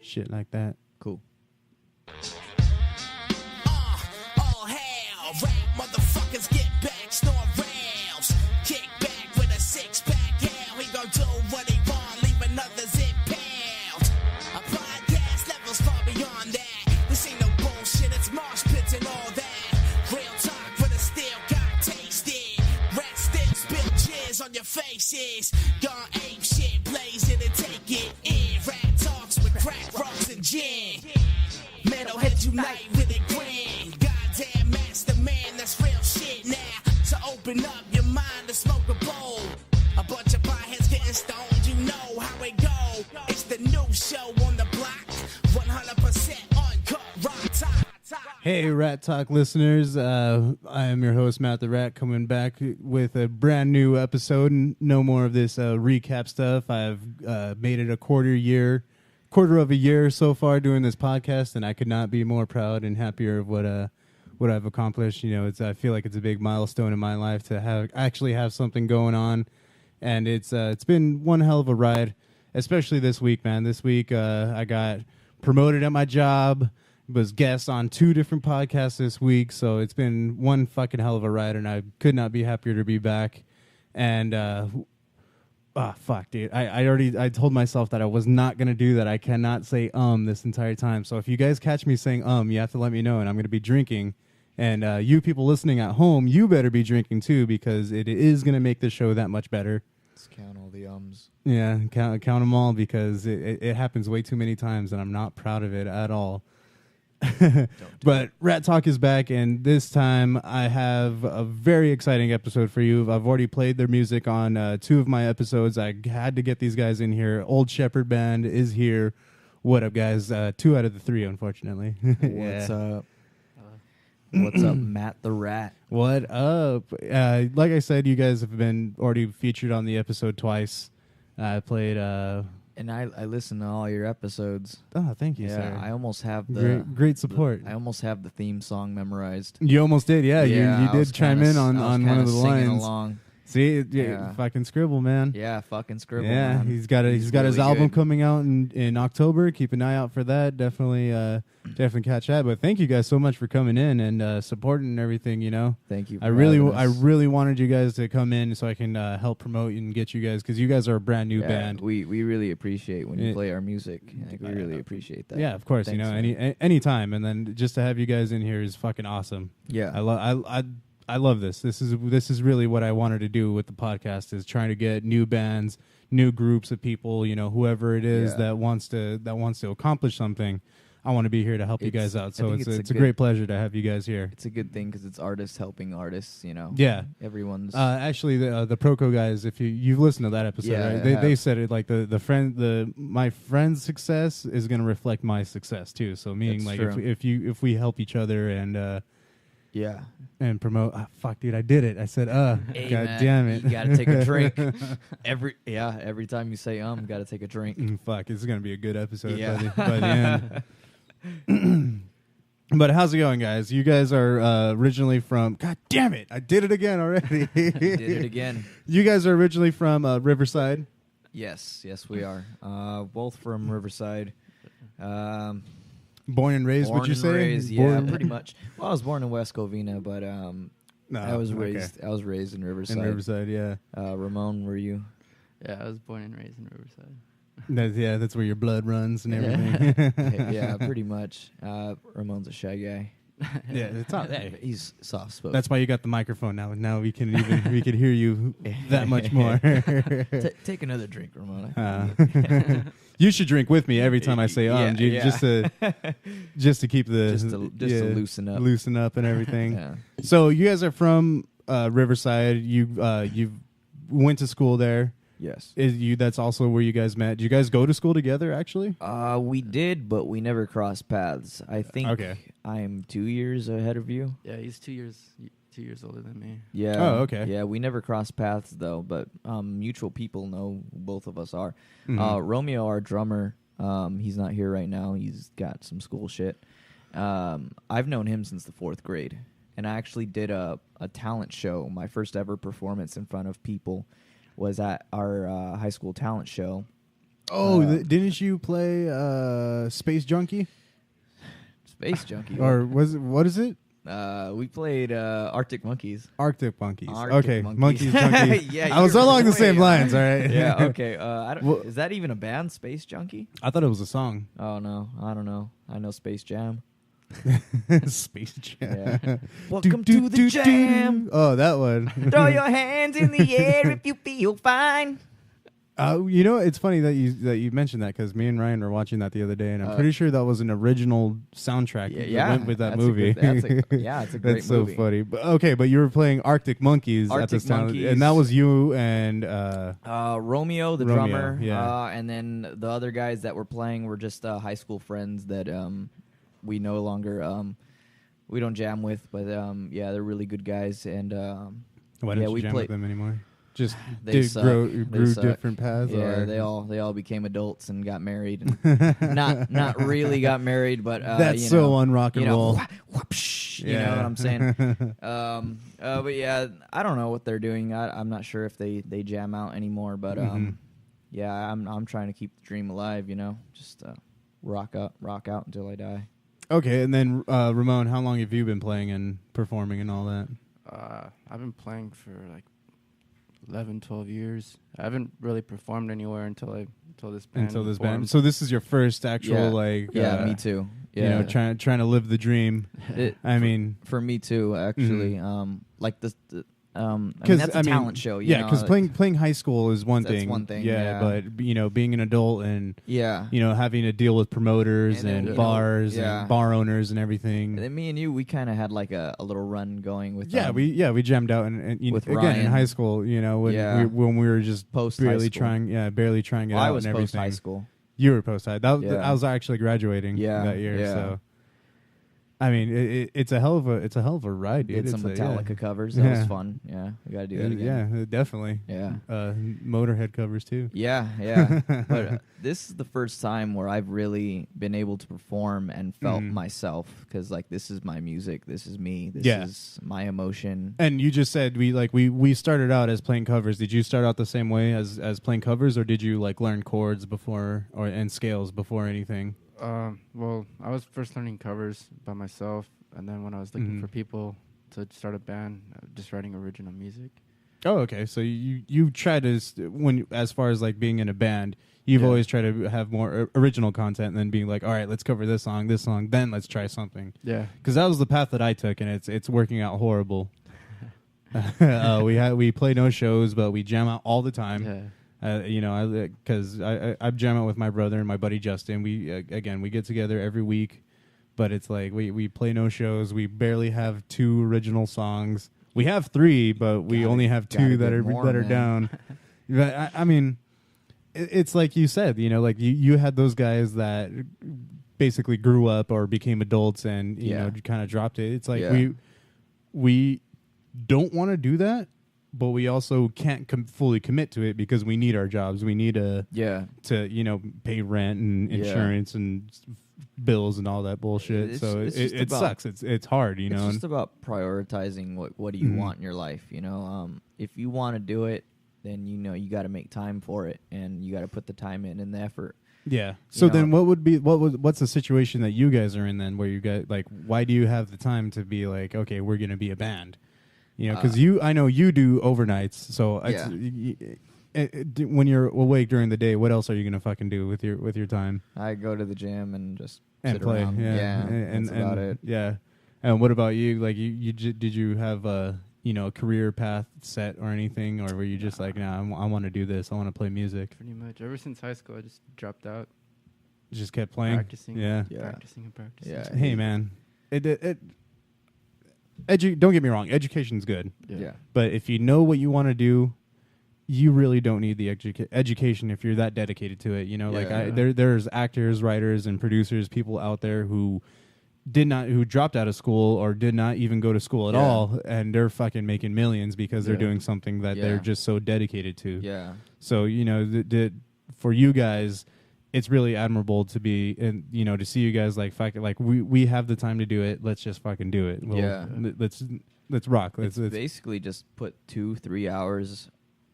shit like that. Cool. All hell, rap motherfuckers get back, snore rails. Kick back with a six-pack, hell, he gon' do what he want, leaving others impaled. A podcast levels far beyond that. This ain't no bullshit, it's marsh pits and all that. Real talk for the still got tasted. Rat still spill jizz on your faces. Gone ape shit, blaze it and take it in. Rat talks with crack rocks and gin. Metalheads unite with a grin. Goddamn master man, that's real shit now. So open up your mind and smoke a bowl. A bunch of potheads getting stoned, you know how it go. It's the new show on the block. 100% uncut rock top. Hey, Ratt Talk listeners. I am your host, Matt the Rat, coming back with a brand new episode. No more of this recap stuff. I've made it a quarter of a year so far doing this podcast, and I could not be more proud and happier of what I've accomplished. You know, I feel like it's a big milestone in my life to actually have something going on, and it's been one hell of a ride, especially this week, man. This week I got promoted at my job, was guest on 2 different podcasts this week, so it's been one fucking hell of a ride, and I could not be happier to be back. And fuck, dude. I told myself that I was not going to do that. I cannot say this entire time. So if you guys catch me saying you have to let me know, and I'm going to be drinking. And you people listening at home, you better be drinking too, because it is going to make the show that much better. Let's count all the ums. Yeah, count them all, because it happens way too many times, and I'm not proud of it at all. But Ratt Talk is back, and this time I have a very exciting episode for you. I've already played their music on 2 of my episodes. I had to get these guys in here. Old Shepherd Band is here. What up, guys? 2 out of the 3, unfortunately. What's up? What's up, Matt the Rat? What up? Like I said, you guys have been already featured on the episode twice. I played... And I listen to all your episodes. Oh, thank you, yeah, sir. I almost have the great support. I almost have the theme song memorized. You almost did, yeah. You did chime in on one of the lines. Along. See, fucking scribble, man. Yeah, fucking scribble. Yeah, man. he's got his really album good. coming out in October. Keep an eye out for that. Definitely catch that. But thank you guys so much for coming in and supporting and everything. You know, Thank you. I really wanted you guys to come in so I can help promote and get you guys, because you guys are a brand new band. We really appreciate when you play our music. Like, we really appreciate that. Yeah, of course. Thanks, you know, man. any time, and then just to have you guys in here is fucking awesome. Yeah, I love this. This is really what I wanted to do with the podcast, is trying to get new bands, new groups of people, you know, whoever it is that wants to accomplish something. I want to be here to help you guys out. So it's a great pleasure to have you guys here. It's a good thing because it's artists helping artists, you know. Yeah. Everyone's actually the Proco guys, if you've listened to that episode, right? They said it like my friend's success is going to reflect my success too. So meaning That's like true. if we help each other and yeah. and promote. Fuck, dude, I did it. I said, Hey, God man, damn it. You gotta take a drink. Every time you say gotta take a drink. Fuck, this is gonna be a good episode Yeah. by the end. But how's it going, guys? You guys are originally from... God damn it, I did it again already. You did it again. You guys are originally from Riverside? Yes, we are. Both from Riverside. Born and raised, would you say? Raised, yeah, pretty much. Well, I was born in West Covina, but I was raised in Riverside. In Riverside, yeah. Ramon, were you? Yeah, I was born and raised in Riverside. That's where your blood runs and everything. Yeah, pretty much. Ramon's a shy guy. Yeah, it's not. Hey. He's soft spoken. That's why you got the microphone now. Now we can hear you that much more. Take another drink, Ramon. You should drink with me every time I say dude, just to keep the to loosen up and everything. Yeah. So you guys are from Riverside. You went to school there. Yes. That's also where you guys met. Did you guys go to school together, actually? We did, but we never crossed paths. I think Okay. I'm 2 years ahead of you. Yeah, he's 2 years older than me. Yeah. Oh, okay. Yeah, we never crossed paths, though, but mutual people know who both of us are. Mm-hmm. Romeo, our drummer, he's not here right now. He's got some school shit. I've known him since the 4th grade, and I actually did a talent show. My first ever performance in front of people was at our high school talent show. Oh, didn't you play Space Junkie? Space Junkie. Or what is it? We played Arctic Monkeys. Arctic Monkeys. Arctic Okay, Monkeys. Junkies. Yeah, I was you're along the way same on. lines, all right? Yeah, okay. I don't, Well- is that even a band, Space Junkie? I thought it was a song. Oh, no. I don't know. I know Space Jam. Space Jam. Yeah. Welcome to the jam. Oh, that one. Throw your hands in the air if you feel fine. You know, it's funny that you mentioned that because me and Ryan were watching that the other day, and I'm pretty sure that was an original soundtrack that went with that that's movie. it's a great That's so movie. funny. But you were playing Arctic Monkeys at Arctic this time, Monkeys. and that was you and Romeo, the Romeo, drummer, yeah. and then the other guys that were playing were just high school friends that we no longer we don't jam with, but they're really good guys. And why don't you we jam played- with them anymore? Just They suck. grew They suck. different paths. Yeah, or? they all became adults and got married. And not really got married, but That's you so know, on rock and roll. You know what I'm saying? But yeah, I don't know what they're doing. I'm not sure if they jam out anymore. But yeah, I'm trying to keep the dream alive. You know, just rock out until I die. Okay, and then Ramon, how long have you been playing and performing and all that? I've been playing for like 11, 12 years. I haven't really performed anywhere until this band. formed. So this is your first actual Me too. Yeah, You know, trying to live the dream. I mean, for me too, actually. Like I mean, 'cause, that's a talent show. You know, because playing high school is one That's thing. one thing, Yeah, yeah. but you know, being an adult and yeah. having to deal with promoters And then, and you know, bars yeah. and bar owners and And everything. then me and you, we kind of had like a little run going with. We jammed out and with again in Ryan. high school. You know, when Yeah. when we were just Post high barely school. barely trying it Well, out I was and post everything. high school. You were post high. Yeah. I was actually graduating that year. yeah. So, I mean, it's a hell of a ride, dude. Did some It's a- Metallica covers. That was fun. Yeah, we gotta do that again. Yeah, definitely. Yeah. Motorhead covers too. Yeah. But this is the first time where I've really been able to perform and felt myself, because like this is my music, this is me, this is my emotion. And you just said we started out as playing covers. Did you start out the same way as playing covers, or did you like learn chords before and scales before anything? Well, I was first learning covers by myself, and then when I was looking for people to start a band, just writing original music. Oh, okay. So you try to as far as like being in a band, you've always tried to have more original content than being like, all right, let's cover this song, then let's try something. Yeah. Because that was the path that I took, and it's working out horrible. We play no shows, but we jam out all the time. Yeah. Because I jam out with my brother and my buddy Justin. We get together every week, but it's like we play no shows. We barely have 2 original songs. We have 3, but we only have 2 that are down. But I mean, it's like you said, like you had those guys that basically grew up or became adults and you know kind of dropped it. It's like we don't want to do that, but we also can't fully commit to it because we need our jobs. We need to pay rent and insurance and bills and all that bullshit. It sucks. It's hard, It's just about prioritizing what do you want in your life. If you want to do it, then you got to make time for it, and you got to put the time in and the effort. Yeah. So then what's the situation that you guys are in then, where you guys like, why do you have the time to be like, okay, we're going to be a band? Because I know you do overnights. So when you're awake during the day, what else are you going to fucking do with your time? I go to the gym and just And sit play. around. And that's about it. Yeah. And what about you? Like did you have a career path set or anything, or were you just like, nah, I want to do this. I want to play music. Pretty much. Ever since high school, I just dropped out. Just kept playing. Practicing. Yeah. Practicing and practicing. Yeah. Hey man, don't get me wrong. Education's good, Yeah. but if you know what you want to do, you really don't need the education if you're that dedicated to it. There's actors, writers, and producers, people out there who dropped out of school or did not even go to school at all, and they're fucking making millions because they're doing something that they're just so dedicated to. Yeah. So for you guys, it's really admirable to be, and to see you guys like fucking like we have the time to do it. Let's just fucking do it. Let's rock. Let's Basically just put 2-3 hours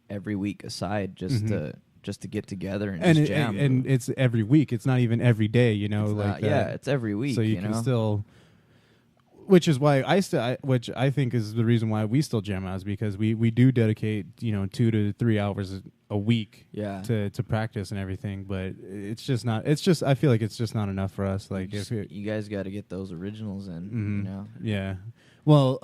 every week aside just to just to get together and just jam. And it's every week. It's not even every day, you know. It's every week. So you can still, which is why which I think is the reason why we still jam out, is because we do dedicate 2 to 3 hours a week to practice and everything. But it's just not. It's just I feel like it's just not enough for us. Like you guys got to get those originals in. Yeah. Well,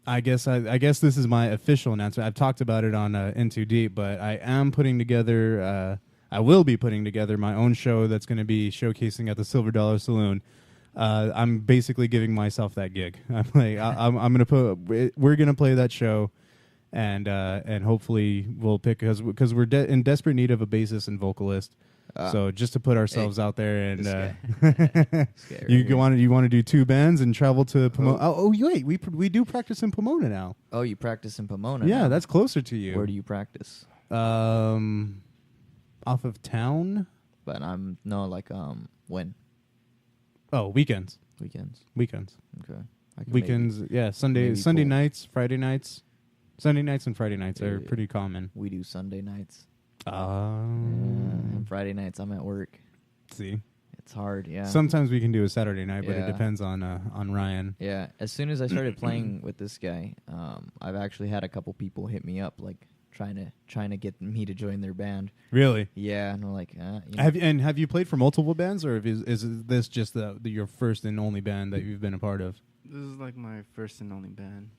I guess this is my official announcement. I've talked about it on In Too Deep, but I am putting together. I will be putting together my own show that's going to be showcasing at the Silver Dollar Saloon. I'm basically giving myself that gig. I'm like, I'm gonna we're gonna play that show, and hopefully we'll pick because we're in desperate need of a bassist and vocalist. So just to put ourselves out there, and you want to do 2 bands and travel to Pomona. Wait, we do practice in Pomona now. Oh, you practice in Pomona? Yeah, now. that's closer to you. Where do you practice? Off of town. But when? Oh, weekends. Weekends. Okay. Weekends. Yeah, Sunday nights, Friday nights. Sunday nights and Friday nights are pretty common. We do Sunday nights. And Friday nights I'm at work. See, it's hard. Yeah. Sometimes we can do a Saturday night, but it depends on Ryan. Yeah. As soon as I started playing with this guy, I've actually had a couple people hit me up like trying to get me to join their band. Really? Yeah. And I'm like, have you played for multiple bands, or is this just your first and only band that you've been a part of? This is like my first and only band.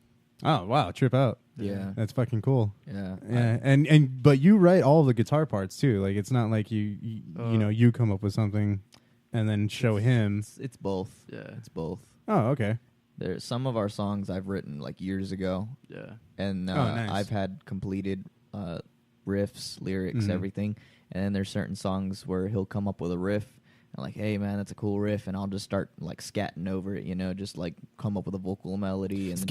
Oh wow, trip out. Yeah. That's fucking cool. Yeah. Yeah. But you write all the guitar parts too. Like it's not like you come up with something and then show him. It's both. Yeah. It's both. Oh, okay. There's some of our songs I've written like years ago. Yeah. And nice. I've had completed riffs, lyrics, everything. And then there's certain songs where he'll come up with a riff and like, hey man, that's a cool riff, and I'll just start like scatting over it, just like come up with a vocal melody and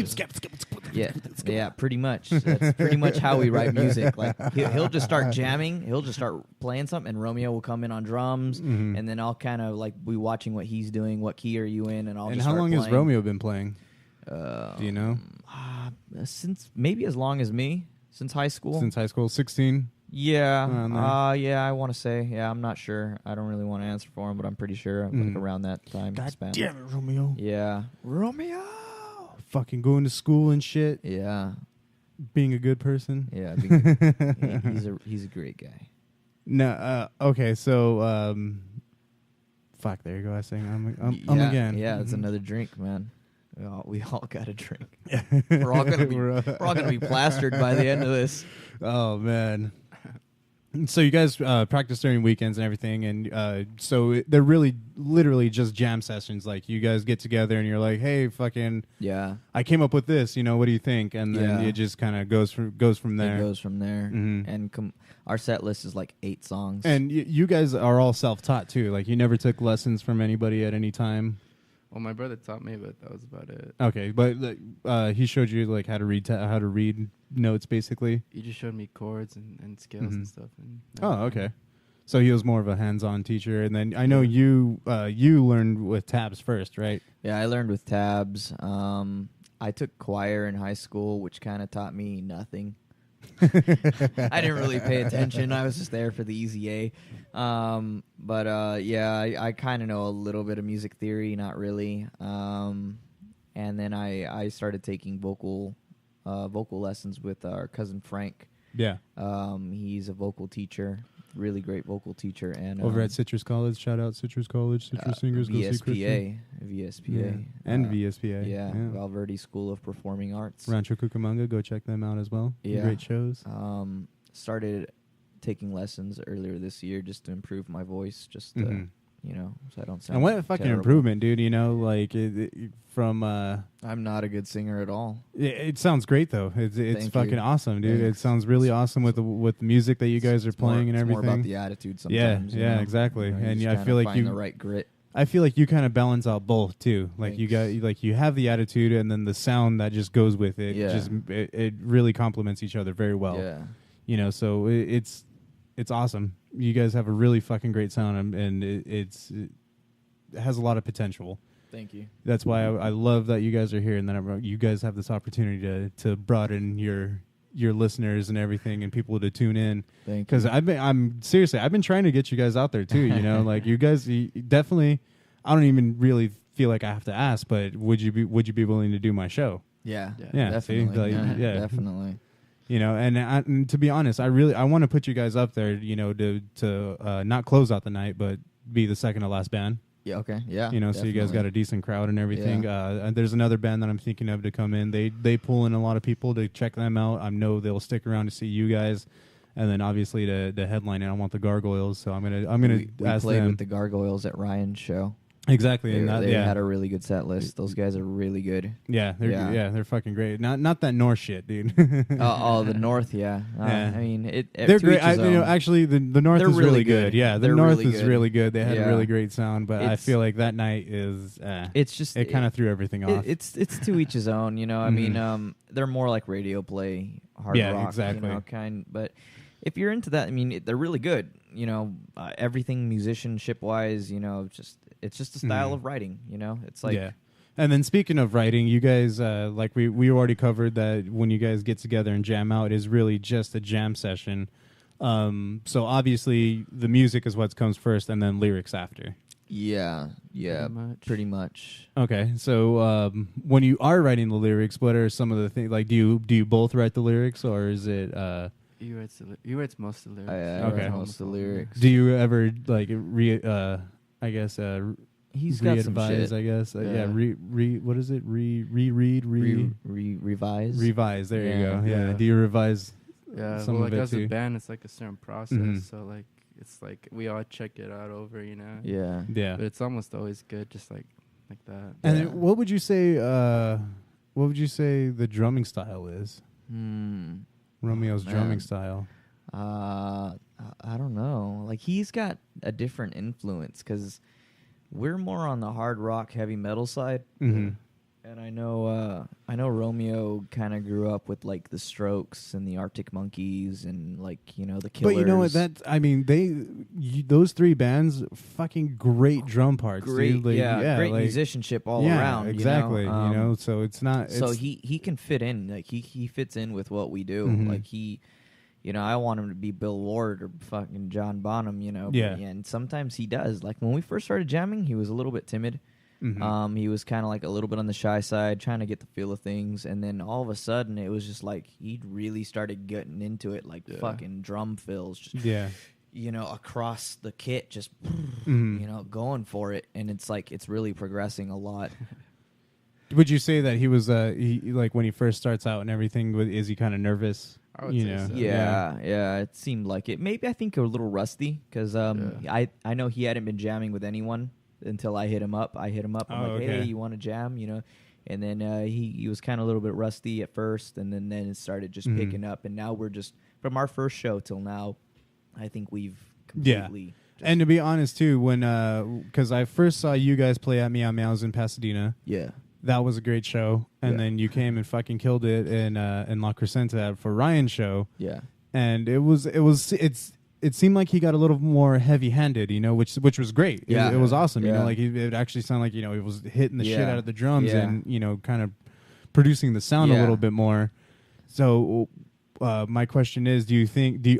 yeah, pretty much. That's pretty much how we write music. Like he'll just start jamming, he'll just start playing something, and Romeo will come in on drums, and then I'll kind of like be watching what he's doing, what key are you in, and I'll. And just how start long playing. has Romeo been playing? Do you know? Since maybe as long as me, since high school. 16. Yeah, yeah, I want to say. Yeah, I'm not sure. I don't really want to answer for him, but I'm pretty sure like around that time span. Damn it, Romeo. Yeah. Romeo! Fucking going to school and shit. Yeah. Being a good person. Yeah, he's a great guy. No, okay, so, fuck, there you go. I was saying, I'm again. Yeah, it's another drink, man. We all got a drink. We're all gonna be plastered by the end of this. Oh man. So you guys practice during weekends and everything, and so they're really literally just jam sessions. Like you guys get together and you're like, "Hey, fucking I came up with this. What do you think?" And then it just kind of goes from there. It goes from there, and our set list is like 8 songs. And you guys are all self-taught too. Like you never took lessons from anybody at any time. Well, my brother taught me, but that was about it. Okay, but he showed you like how to read notes, basically. He just showed me chords and scales and stuff. Okay. So he was more of a hands-on teacher, and then I know you learned with tabs first, right? Yeah, I learned with tabs. I took choir in high school, which kind of taught me nothing. I didn't really pay attention. I was just there for the easy A. But I kind of know a little bit of music theory, not really. And then I started taking vocal lessons with our cousin Frank. Yeah. He's a vocal teacher, really great vocal teacher. And over at Citrus College, shout out Citrus College, Citrus Singers, go see Christian. VSPA. And VSPA. Yeah, Valverde School of Performing Arts. Rancho Cucamonga, go check them out as well. Yeah. Great shows. Started taking lessons earlier this year just to improve my voice, just to, so I don't sound. And what a fucking terrible. improvement, dude! Like from. I'm not a good singer at all. It sounds great though. It's fucking awesome, dude. Thanks. It sounds really awesome with the music that you guys are playing and everything. It's more about the attitude sometimes. Yeah, exactly. And I feel like find the right grit. I feel like you kind of balance out both too. Like you have the attitude and then the sound that just goes with it. Yeah. It really complements each other very well. Yeah. So it's awesome. You guys have a really fucking great sound, and it has a lot of potential. Thank you. That's why I love that you guys are here, and that you guys have this opportunity to broaden your your listeners and everything and people to tune in. Thank you. Because I've been trying to get you guys out there too. You know, like you guys definitely. I don't even really feel like I have to ask, but would you be willing to do my show? Yeah, Yeah, see, definitely. like, yeah. Definitely. You know, and to be honest, I want to put you guys up there. You know, to not close out the night, but be the second to last band. Yeah. Okay. Yeah. You know, so you guys got a decent crowd and everything. Yeah. And there's another band that I'm thinking of to come in. They pull in a lot of people to check them out. I know they'll stick around to see you guys, and then obviously the headline. I want the Gargoyles, so I'm gonna we ask played them. with the Gargoyles at Ryan's show. Exactly, They had a really good set list. Those guys are really good. Yeah, they're fucking great. Not that North shit, dude. The North, yeah. Yeah. I mean, they're great. Actually, the North is really good. Yeah, the They're North really is good. really good. They had a Yeah. really great sound, but I feel like that night is. It's just it kind of threw everything off. It's to each his own, you know. I mean, they're more like radio play, hard rock, exactly. you know, kind. But if you're into that, I mean, they're really good. You know, everything musicianship wise, you know, it's just a style of writing. You know, it's like. Yeah. And then speaking of writing, you guys, like we already covered that when you guys get together and jam out, it is really just a jam session. So obviously the music is what comes first, and then lyrics after. Yeah, pretty much. Okay, so when you are writing the lyrics, what are some of the things? Like, do you both write the lyrics, or is it? He writes most of the lyrics. I Okay. write most of the lyrics. Do you ever like He's got some re-advise, shit. I guess. Yeah. What is it? Reread, revise. revise. There you go. Yeah. Yeah. Do you revise? Yeah, Some well, of like it as too. a band, it's like a certain process. Mhm. So like it's like we all check it out over, you know. Yeah. Yeah. But it's almost always good, just like that. And Yeah. then what would you say? What would you say the drumming style is? Romeo's man. drumming style. I don't know. Like he's got a different influence because we're more on the hard rock, heavy metal side. Mm-hmm. And I know Romeo kind of grew up with like the Strokes and the Arctic Monkeys and like the Killers. But you know what? Those three bands, fucking great drum parts. great, dude. Like, great like, musicianship all yeah, around. exactly. You know? So it's not. So It's, he can fit in. Like he fits in with what we do. Mhm. Like I want him to be Bill Ward or fucking John Bonham. Yeah. And sometimes he does. Like when we first started jamming, he was a little bit timid. mhm. He was kind of like a little bit on the shy side, trying to get the feel of things, and then all of a sudden, it was just like he really started getting into it, like fucking drum fills, just yeah. across the kit, just Mhm. going for it, and it's like it's really progressing a lot. Would you say that he was like when he first starts out and everything? Is he kind of nervous? I would say so. Yeah, it seemed like it. Maybe I think a little rusty because I know he hadn't been jamming with anyone until I hit him up. I'm like, okay. hey, you want to jam? And then he was kind of a little bit rusty at first, and then it started just picking up. And now we're just from our first show till now, I think we've completely. And to be honest too, when because I first saw you guys play at Meow Meows in Pasadena, that was a great show. And then you came and fucking killed it in La Crescenta for Ryan's show. Yeah. And it seemed like he got a little more heavy-handed, which was great. Yeah. It was awesome. Yeah. Like it actually sounded like he was hitting the shit Yeah. out of the drums Yeah. and kind of producing the sound a Yeah. little bit more. So my question is,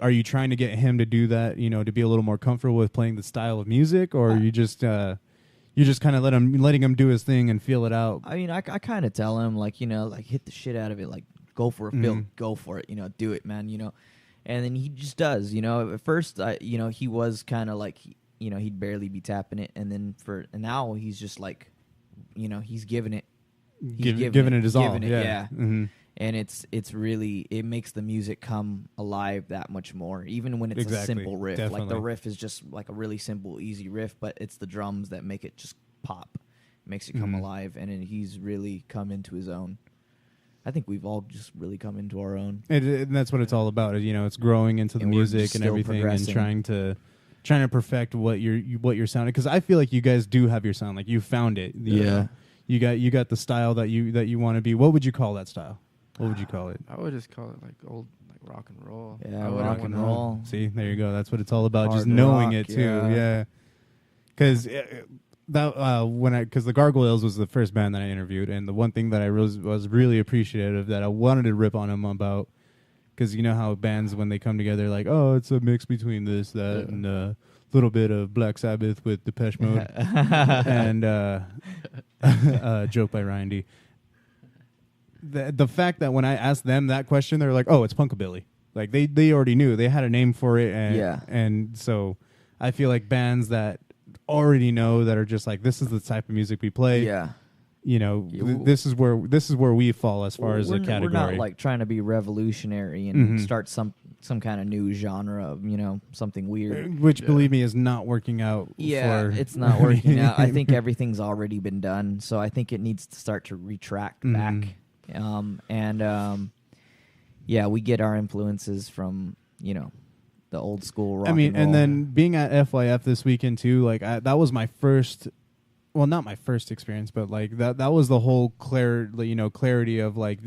are you trying to get him to do that? To be a little more comfortable with playing the style of music, or you just kind of letting him do his thing and feel it out? I mean, I kind of tell him like hit the shit out of it, like go for a feel, go for it, do it, man, And then he just does, At first, he was kind of like, he'd barely be tapping it, and then now he's just like, he's giving it, giving it his all. giving it, yeah. Mm-hmm. And it's really, it makes the music come alive that much more, even when it's Exactly, a simple riff. Like definitely. the riff is just like a really simple, easy riff, but it's the drums that make it just pop, makes it come alive, and then he's really come into his own. I think we've all just really come into our own. And that's what it's all about. It's growing into the And we're music just and still everything, progressing. and trying to perfect what you're sounding. Because I feel like you guys do have your sound. Like you found it. You know? You got the style that you want to be. What would you call that style? What would you call it? I would just call it like old rock and roll. Yeah, I wouldn't rock wanna- and roll. See, there you go. That's what it's all about. Hard just knowing rock, it too. yeah. Yeah. Because because the Gargoyles was the first band that I interviewed, and the one thing that I was really appreciative that I wanted to rip on him about because you know how bands when they come together like, oh, it's a mix between this, that, and a little bit of Black Sabbath with Depeche Mode, and joke by Ryan D. The fact that when I asked them that question, they're like, oh, it's punkabilly. Like they already knew, they had a name for it, and so I feel like bands that already know, that are just like, this is the type of music we play. Yeah. You know, this is where we fall as far as a category. We're not like trying to be revolutionary and start some kind of new genre of, you know, something weird. Which, believe me, is not working out. Yeah, it's not working out. I think everything's already been done, so I think it needs to start to retract back. Yeah, we get our influences from, you know, the old school rock. I mean, and then being at FYF this weekend too, like that was my first. Well, not my first experience, but like that was the whole clarity of like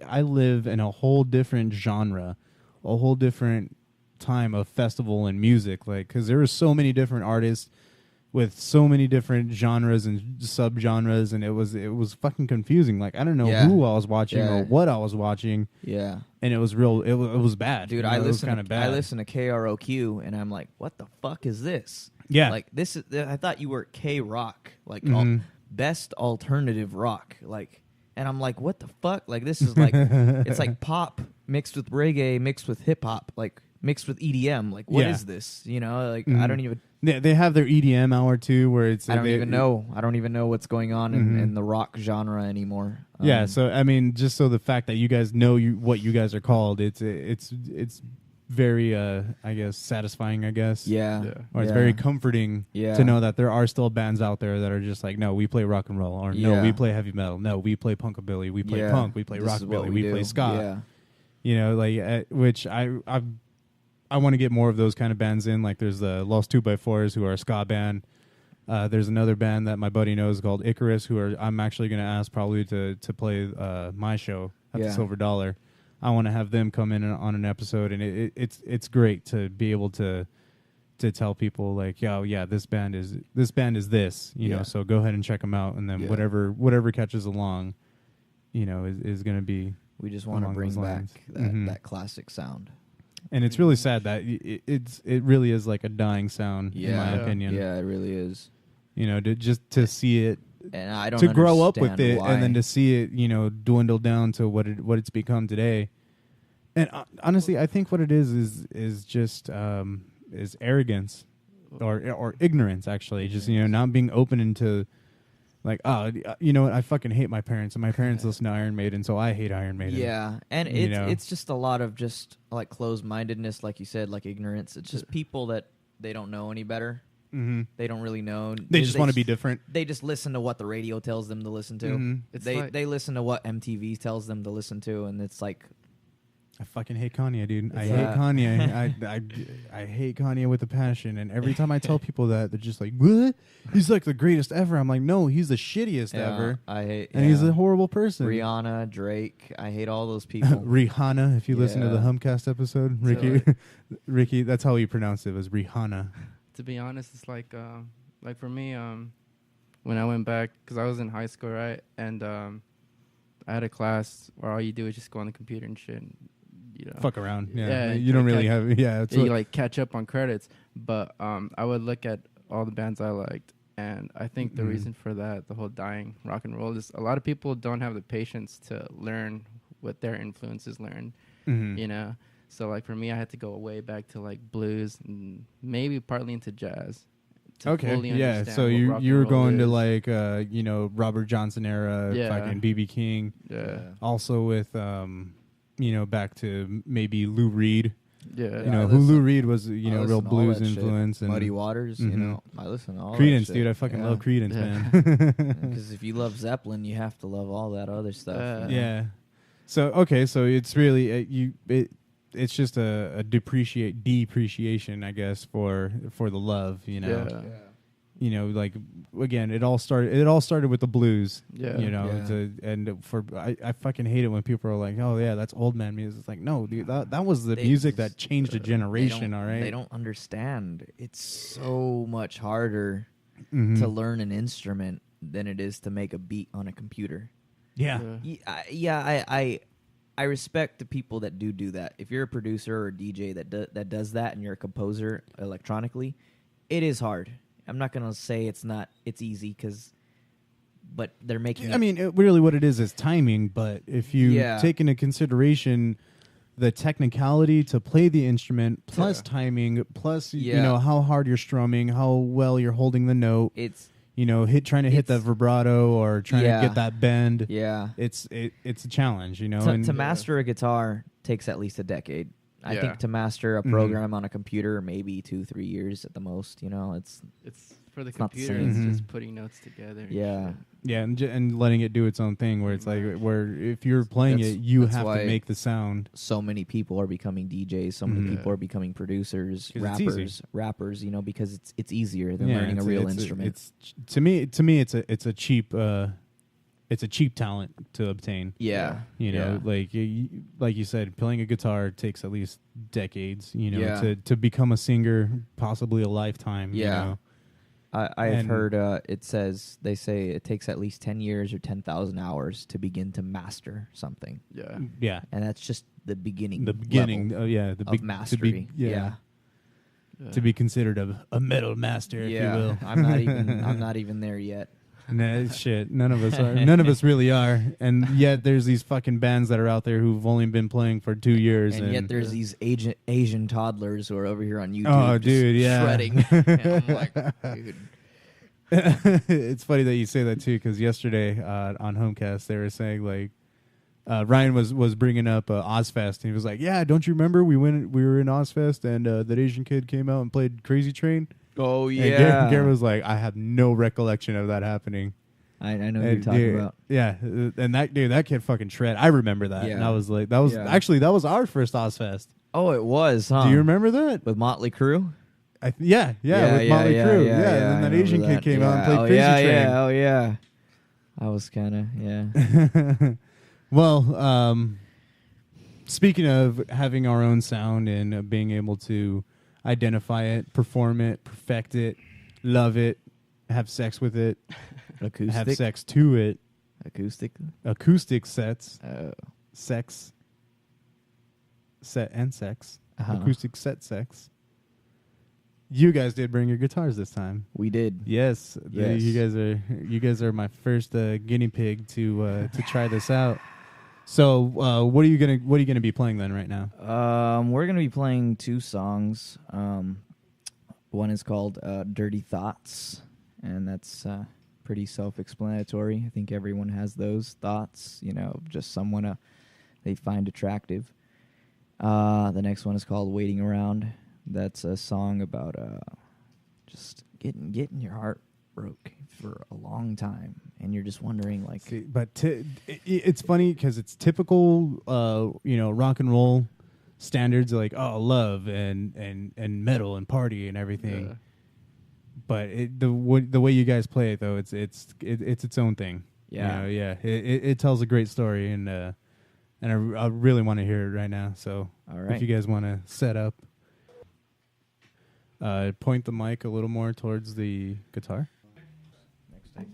I live in a whole different genre, a whole different time of festival and music, like, because there were so many different artists with so many different genres and subgenres, and it was fucking confusing. Like, I don't know who I was watching or what I was watching. Yeah, and it was real. It was bad, dude. I listen to KROQ, and I'm like, what the fuck is this? Yeah, like this is. I thought you were K-Rock, like best alternative rock, like. And I'm like, what the fuck? Like, this is like, it's like pop mixed with reggae, mixed with hip hop, like mixed with EDM. Like, what is this? You know, like I don't even. They have their EDM hour too, where it's. I don't even know what's going on in the rock genre anymore. Yeah, so I mean, just so the fact that you guys know what you guys are called, it's very, I guess, satisfying, I guess. Yeah. Or it's very comforting to know that there are still bands out there that are just like, no, we play rock and roll. Or no, we play heavy metal. No, we play punkabilly. We play punk. We play rockabilly. We play ska. Yeah. You know, like, which I want to get more of those kind of bands in. Like, there's the Lost 2x4s, who are a ska band. There's another band that my buddy knows called Icarus, I'm actually going to ask probably to play my show at the Silver Dollar. I want to have them come in on an episode, and it's great to be able to tell people like, yeah, this band is this, you know. So go ahead and check them out, and then whatever catches along, you know, is going to be. We just want to bring back that classic sound, and it's really sad that it really is like a dying sound, in my opinion. Yeah, it really is. You know, to see it. And I don't to grow up with it, why. and then to see it, you know, dwindle down to what it's become today. And honestly, I think what it is just is arrogance or ignorance. Actually, just, you know, not being open into like, oh, you know what, I fucking hate my parents, and my parents listen to Iron Maiden, so I hate Iron Maiden. Yeah, and it's just a lot of just like closed-mindedness, like you said, like ignorance. It's just people that they don't know any better. Mm-hmm. They don't really know. They just want to be different. They just listen to what the radio tells them to listen to. Mm-hmm. They listen to what MTV tells them to listen to, and it's like, I fucking hate Kanye, dude. I hate Kanye. I hate Kanye with a passion. And every time I tell people that, they're just like, what? He's like the greatest ever. I'm like, no, he's the shittiest ever. I hate. And he's a horrible person. Rihanna, Drake. I hate all those people. Rihanna, if you listen to the Humcast episode, Ricky, Ricky, that's how he pronounced it, was Rihanna. To be honest, it's like for me, when I went back, because I was in high school, right, and I had a class where all you do is just go on the computer and shit, and, you know, fuck around. Yeah, you don't really have. Yeah, it's you like catch up on credits. But I would look at all the bands I liked, and I think the reason for that, the whole dying rock and roll, is a lot of people don't have the patience to learn what their influences learned. You know. So, like, for me, I had to go way back to, like, blues and maybe partly into jazz. Okay, yeah. So you were going to, like, you know, Robert Johnson era, fucking B.B. King. Yeah. Also with, you know, back to maybe Lou Reed. Yeah. You know, who Lou Reed was, you know, real blues influence. And Muddy Waters, you know. I listen to all Creedence, that shit. dude. I fucking love Creedence, man. Because if you love Zeppelin, you have to love all that other stuff. Yeah. So, okay, so it's really, it's just a depreciation, I guess, for the love, you know. Yeah. You know, like, again, it all started with the blues. Yeah. You know, I fucking hate it when people are like, oh yeah, that's old man music. It's like, no, dude, that was the music that changed a generation. All right. They don't understand. It's so much harder to learn an instrument than it is to make a beat on a computer. Yeah. I respect the people that do that. If you're a producer or a DJ that does that, and you're a composer electronically, it is hard. I'm not gonna say it's easy but they're making. I mean, really, what it is timing. But if you take into consideration the technicality to play the instrument, plus timing, plus you know how hard you're strumming, how well you're holding the note, it's trying to hit that vibrato or trying to get that bend. Yeah, it's a challenge, you know. To master a guitar takes at least a decade. I think to master a program on a computer, maybe 2-3 years at the most. You know, it's for the it's not the computer. same. It's just putting notes together. Yeah. Yeah, and letting it do its own thing, where it's like, where if you're playing it, you have to make the sound. So many people are becoming DJs. So many people are becoming producers, rappers. You know, because it's easier than learning a real instrument. It's to me, it's a cheap talent to obtain. Yeah, you know, like you said, playing a guitar takes at least decades. You know, to become a singer, possibly a lifetime. Yeah. You know? I've heard they say it takes at least 10 years or 10,000 hours to begin to master something. Yeah. Yeah. And that's just the beginning. Of mastery. To be considered a metal master, if you will. I'm not even there yet. Nah, shit. None of us are. None of us really are. And yet there's these fucking bands that are out there who've only been playing for 2 years. And yet there's these Asian toddlers who are over here on YouTube shredding. And I'm like, dude. It's funny that you say that too, because yesterday on Homecast they were saying like Ryan was bringing up Ozfest, and he was like, "Yeah, don't you remember we were in Ozfest and that Asian kid came out and played Crazy Train?" Oh yeah. And Garrett was like, "I have no recollection of that happening." I know who you're talking about. Yeah, and that kid fucking shred. I remember that, and I was like, that was our first Ozfest. Oh, it was, huh? Do you remember that with Motley Crue? With Motley Crue. Yeah, and that Asian kid came out and played Crazy Train. Oh yeah. I was kind of Well, speaking of having our own sound and being able to identify it, perform it, perfect it, love it, have sex with it, acoustic, have sex to it, acoustic sets, sex, set and sex, acoustic sex. You guys did bring your guitars this time. We did. Yes. You guys are my first guinea pig to try this out. So, what are you gonna be playing then right now? We're gonna be playing 2 songs. One is called "Dirty Thoughts," and that's pretty self-explanatory. I think everyone has those thoughts, you know, just someone they find attractive. The next one is called "Waiting Around." That's a song about just getting your heart broke for a long time, and you're just wondering, like. See, but it's funny because it's typical, rock and roll standards, like love and metal and party and everything. Yeah. But the way you guys play it though, it's its own thing. Yeah, it tells a great story, and I really want to hear it right now. So all right, if you guys want to set up. Point the mic a little more towards the guitar. Next take.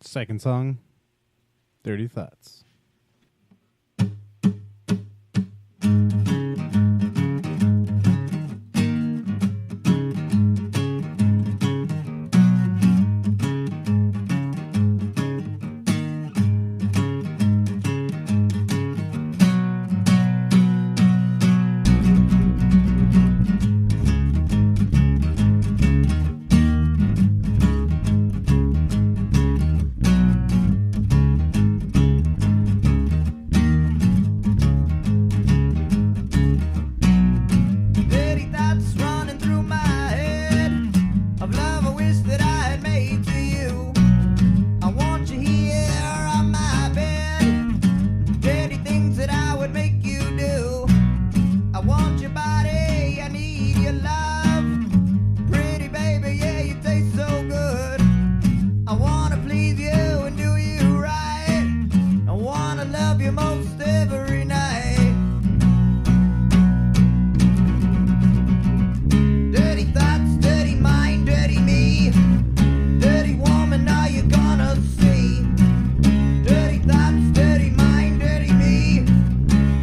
Second song, Dirty Thoughts. Dirty thoughts running through my head of love I wish that I had made to you. I want you here on my bed. Dirty things that I would make you do. I want your body, I need your love. Pretty baby, yeah, you taste so good. I wanna please you and do you right. I wanna love you most every night. Dirty thoughts, dirty mind, dirty me. Dirty woman, are you gonna see? Dirty thoughts, dirty mind, dirty me.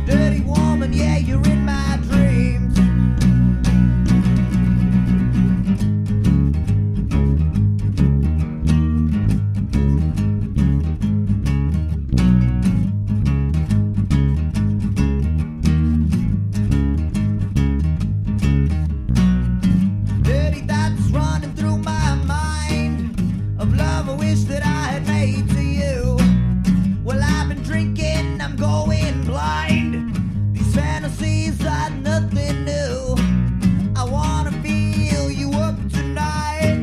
Dirty woman, yeah, you're in my dreams. Dirty thoughts running through my mind of love I wish that I had made to you. Well, I've been drinking, I'm going blind. These fantasies are nothing new. I wanna feel you up tonight.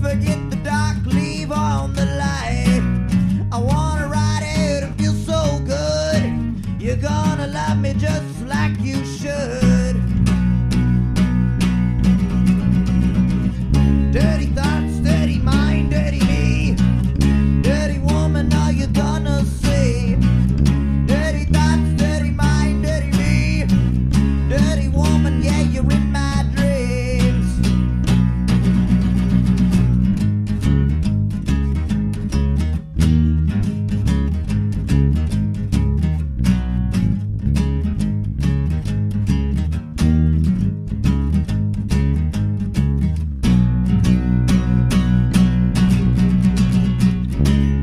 Forget the dark, leave on the light. I wanna ride it and feel so good. You're gonna love me just like you should. Dirty thoughts, dirty mind, dirty me. Dirty woman, are you gonna see? Dirty thoughts, dirty mind, dirty me. Dirty woman, yeah, you're in my dreams.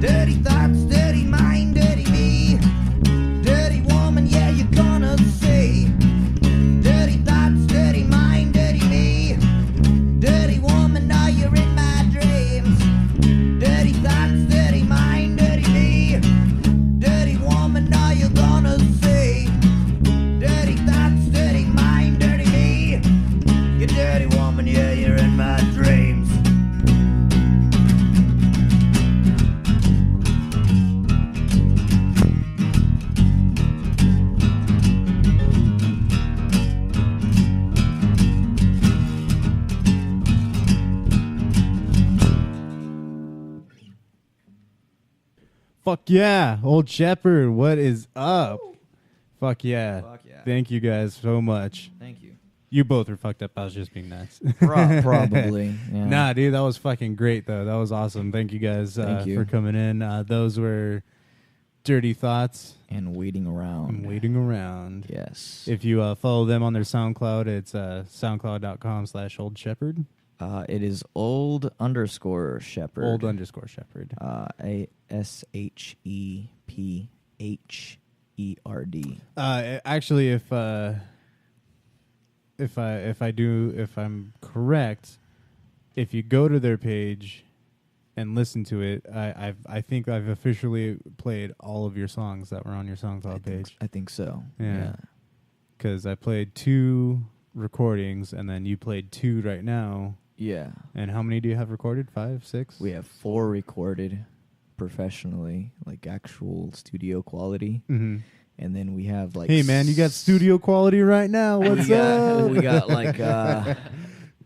Dirty thoughts, dirty mind, dirty me. Dirty woman, yeah, you're gonna see. Dirty thoughts, dirty mind, dirty me. Dirty woman, now you're in my dreams. Dirty thoughts, dirty mind, dirty me. Dirty woman, now you're gonna see. Dirty thoughts, dirty mind, dirty me. You dirty woman, yeah, you're in my dreams. Fuck yeah, Old Shepherd, what is up? Fuck yeah. Fuck yeah. Thank you guys so much. Thank you. You both were fucked up. I was just being nice. Probably. Yeah. Nah, dude, that was fucking great, though. That was awesome. Thank you guys Thank you. for coming in. Those were Dirty Thoughts. And waiting around. I'm waiting around. Yes. If you follow them on their SoundCloud, it's soundcloud.com/Old Shepherd. It is old_shepherd. Old_shepherd. ASHEPHERD. Actually, if I'm correct, if you go to their page and listen to it, I think I've officially played all of your songs that were on your SoundCloud page. I think so. Yeah. Because I played 2 recordings, and then you played 2 right now. Yeah. And how many do you have recorded? 5, 6? We have 4 recorded professionally, like actual studio quality. Mm-hmm. And then we have like... Hey, man, you got studio quality right now. What's up? We got like...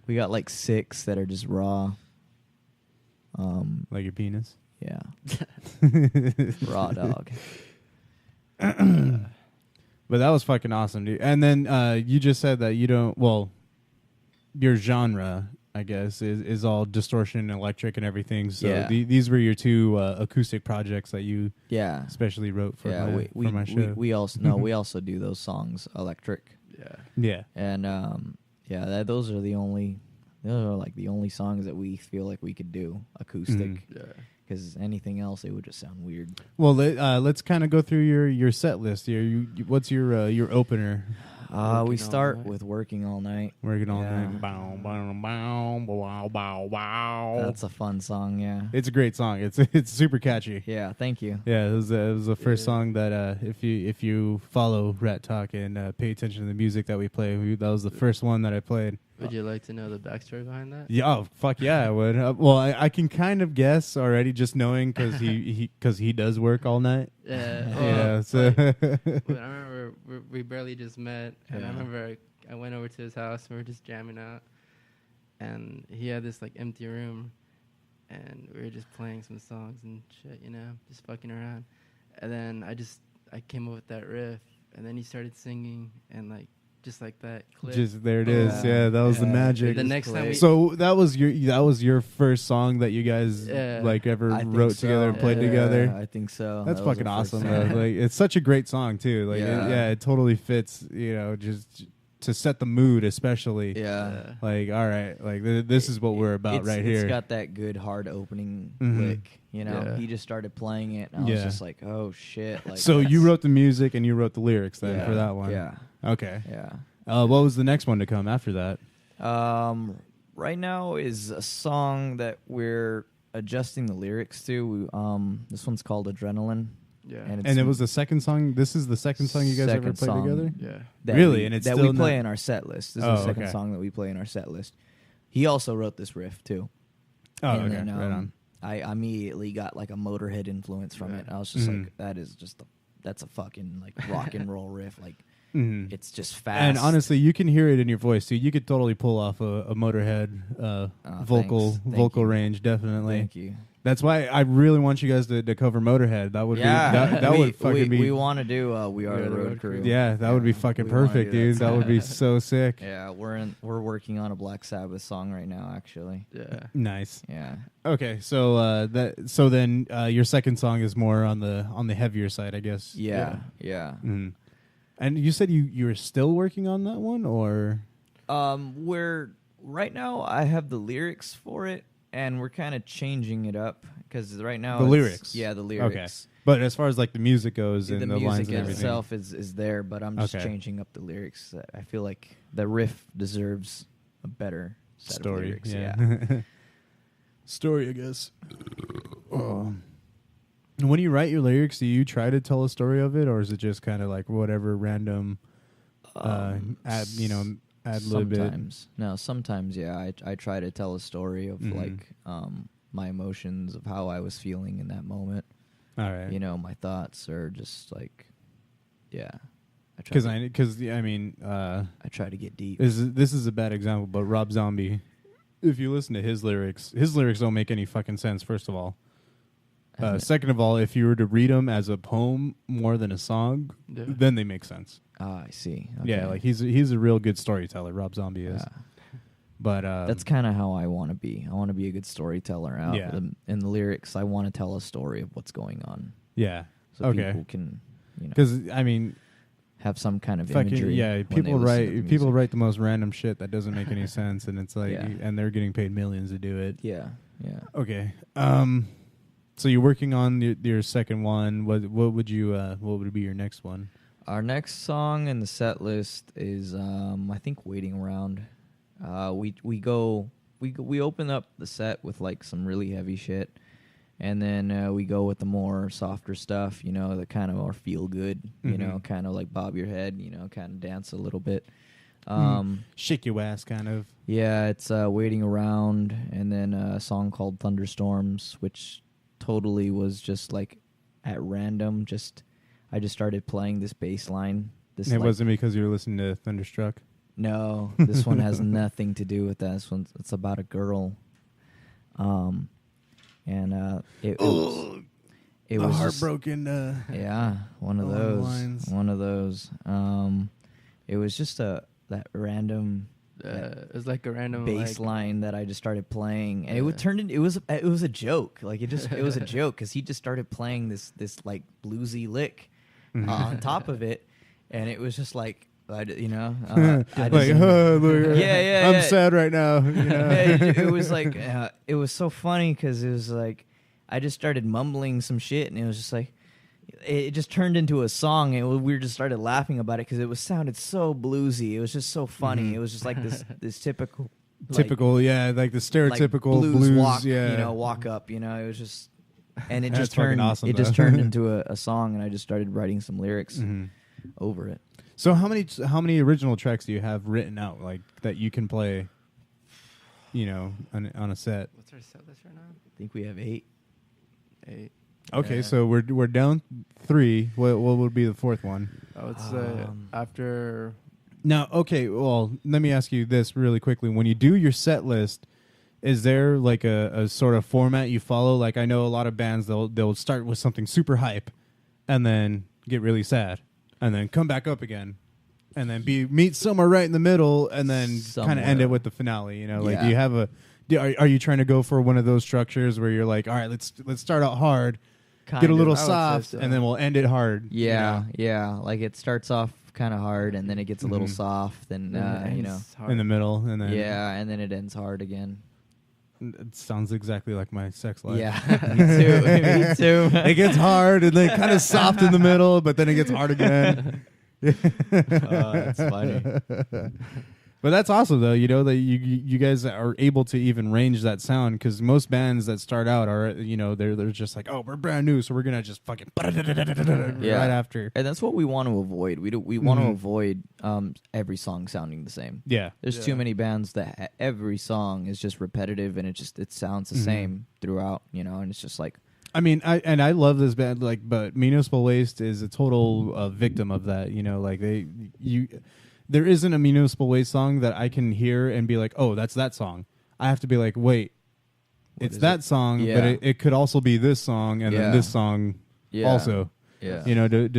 we got like 6 that are just raw. Like your penis? Yeah. Raw dog. But that was fucking awesome, dude. And then you just said that you don't... Well, your genre I guess, is all distortion and electric and everything. So Yeah. these were your two acoustic projects that you Yeah. especially wrote for Yeah, my, for my show. we also no, we also do those songs electric, Yeah. yeah. and those are the only songs that we feel like we could do acoustic. Yeah. Because anything else, it would just sound weird. Well, let's kind of go through your set list here. What's your opener? We Working start All Night. with Working All Night. Working all Yeah. night. Bow, bow, bow, bow, bow, bow. That's a fun song, yeah. It's a great song. It's super catchy. Yeah, thank you. Yeah, it was the first Yeah. song that if you follow Ratt Talk and pay attention to the music that we play, that was the first one that I played. Would you like to know the backstory behind that? Yeah, oh, fuck yeah, I would. Well, I can kind of guess already just knowing because he does work all night. Yeah. Yeah, so But I remember we barely just met, and Yeah. I remember I went over to his house and we were just jamming out, and he had this like empty room, and we were just playing some songs and shit, just fucking around, and then I came up with that riff, and then he started singing, and like just like that clip. just there it is. Yeah. Yeah, that was the Yeah. magic. The next time we So that was your first song that you guys Yeah. like ever I think wrote so. together and played Yeah, together. I think so. That's That was fucking our first awesome. song. Though. Like it's such a great song too. Like Yeah. it totally fits. Just to set the mood, especially. Yeah. Like all right, like this is what we're about right here. It's got that good hard opening Mhm. lick. Yeah. He just started playing it, and I was Yeah. just like, "Oh shit!" Like, So you that's- wrote the music and you wrote the lyrics then yeah, for that one. Yeah, Okay. yeah. What was the next one to come after that? Right now is a song that we're adjusting the lyrics to. This one's called Adrenaline. Yeah. And it was the second song. This is the second song you guys ever Second played song. together. Yeah. that Really? we, And it's that still we play not- in our set list. This is Oh, the second okay. song that we play in our set list. He also wrote this riff too. Oh, And okay. then, Right on. I immediately got like a Motorhead influence from it. I was just Mhm. like, that's a fucking like rock and roll riff. Like Mhm. it's just fast. And honestly, you can hear it in your voice too. You could totally pull off a Motorhead vocal thanks. Thank vocal you. range. Definitely. Thank you. That's why I really want you guys to cover Motorhead. That would be that would fucking be. We want to do We Are the Road Crew. Yeah, that would be fucking we wanna perfect, do dude. That would be so sick. Yeah, we're working on a Black Sabbath song right now, actually. Yeah. Nice. Yeah. Okay, so then your second song is more on the heavier side, I guess. Yeah. Yeah. Mhm. And you said you're still working on that one, or We're right now. I have the lyrics for it, and we're kind of changing it up because right now The it's- lyrics? Yeah, the okay? lyrics. But as far as like the music goes The and the lines music and everything, itself is there, but I'm just Okay. changing up the lyrics. I feel like the riff deserves a better set of story, lyrics. yeah. Story, I guess. And when you write your lyrics, do you try to tell a story of it, or is it just kind of like whatever random, ad lib it? Sometimes, yeah. I try to tell a story of Mhm. like my emotions of how I was feeling in that moment. All right. My thoughts are just like, yeah. I try Because to- I mean, I try to get deep. this is a bad example, but Rob Zombie, if you listen to his lyrics don't make any fucking sense. First of all, second of all, if you were to read them as a poem more than a song, Yeah. then they make sense. I see. Yeah, Okay. like he's a real good storyteller. Rob Zombie is. Yeah. But That's kind of how I want to be. I want to be a good storyteller. Yeah. In the lyrics, I want to tell a story of what's going on, yeah. so Okay. people can, Because I mean, have some kind of fucking imagery. yeah, when people they listen to the write music. the most random shit that doesn't make any sense, and it's like, Yeah. and they're getting paid millions to do it. Yeah, yeah. Okay. So you're working on your second one. What would be your next one? Our next song in the set list is I think Waiting Around. We open up the set with like some really heavy shit, and then we go with the more softer stuff, the kind of more feel good, Mhm. kind of like bob your head, kind of dance a little bit. Shake your ass, kind of. Yeah, it's Waiting Around, and then a song called Thunderstorms, which totally was just like at random. I just started playing this bass line. It wasn't because you were listening to Thunderstruck. No, this one has nothing to do with that. It's about a girl. It was just- heartbroken. yeah, one of along the those. lines. One of those. It was just that random It was like a random bass like, line that I just started playing, and it was a joke. Like it was a joke because he just started playing this like bluesy lick on top of it, and it was just like I just, like, look, yeah, I'm sad right now. You know? it was like it was so funny because it was like I just started mumbling some shit, and it was just like it just turned into a song, and we just started laughing about it because it sounded so bluesy. It was just so funny. It was just like this typical, like the stereotypical blues walk, yeah, walk up. It was just, and it That's just fucking turned, awesome, it just though. turned into a song, and I just started writing some lyrics over it. So how many original tracks do you have written out like that you can play? On a set. What's our set list right now? I think we have 8. 8. Okay, Yeah. so we're down 3. What would be the 4th one? I would say after. Now, okay, well, let me ask you this really quickly. When you do your set list, is there like a sort of format you follow? Like I know a lot of bands they'll start with something super hype, and then get really sad, and then come back up again, and then meet somewhere right in the middle, and then kind of end it with the finale. Like do you have are you trying to go for one of those structures where you're like, all right, let's start out hard, get a little soft, and then we'll end it hard. Yeah, yeah. Like it starts off kind of hard, and then it gets a little soft, and in the middle, and then and then it ends hard again. It sounds exactly like my sex life. Yeah, me too. Me too. It gets hard and then kind of soft in the middle, but then it gets hard again. That's funny. But that's awesome, though. That you guys are able to even range that sound, because most bands that start out are, they're just like, oh, we're brand new, so we're gonna just fucking right after. And that's what we want to avoid. We want to avoid every song sounding the same. Yeah, there's too many bands that every song is just repetitive, and it sounds the same throughout. And it's just like. I mean, I love this band, but Municipal Waste is a total victim of that. There isn't a Municipal Waste song that I can hear and be like, oh, that's that song. I have to be like, wait, it's that song, but it could also be this song, and then this song also. Yeah.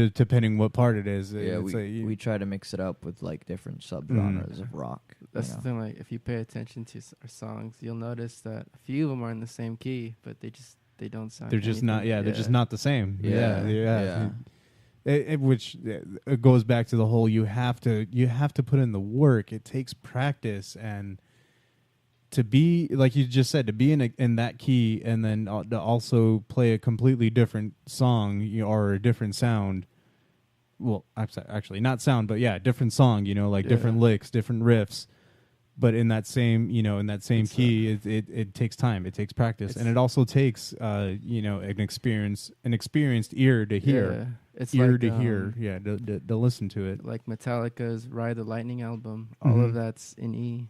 Depending what part it is. Yeah, we try to mix it up with like different subgenres of rock. That's the thing. Like, if you pay attention to our songs, you'll notice that a few of them are in the same key, but they don't sound. They're just not. Yeah, they're just not the same. Yeah. Which it goes back to the whole you have to put in the work. It takes practice, and to be like you just said, to be in that key, and then to also play a completely different song or a different sound. Well, actually not sound, but different song. Different licks, different riffs. But in that same, key, it takes time. It takes practice, and it also takes, an experienced ear to hear. Yeah, it's ear like, to hear. Yeah, to listen to it. Like Metallica's "Ride the Lightning" album, all of that's in E.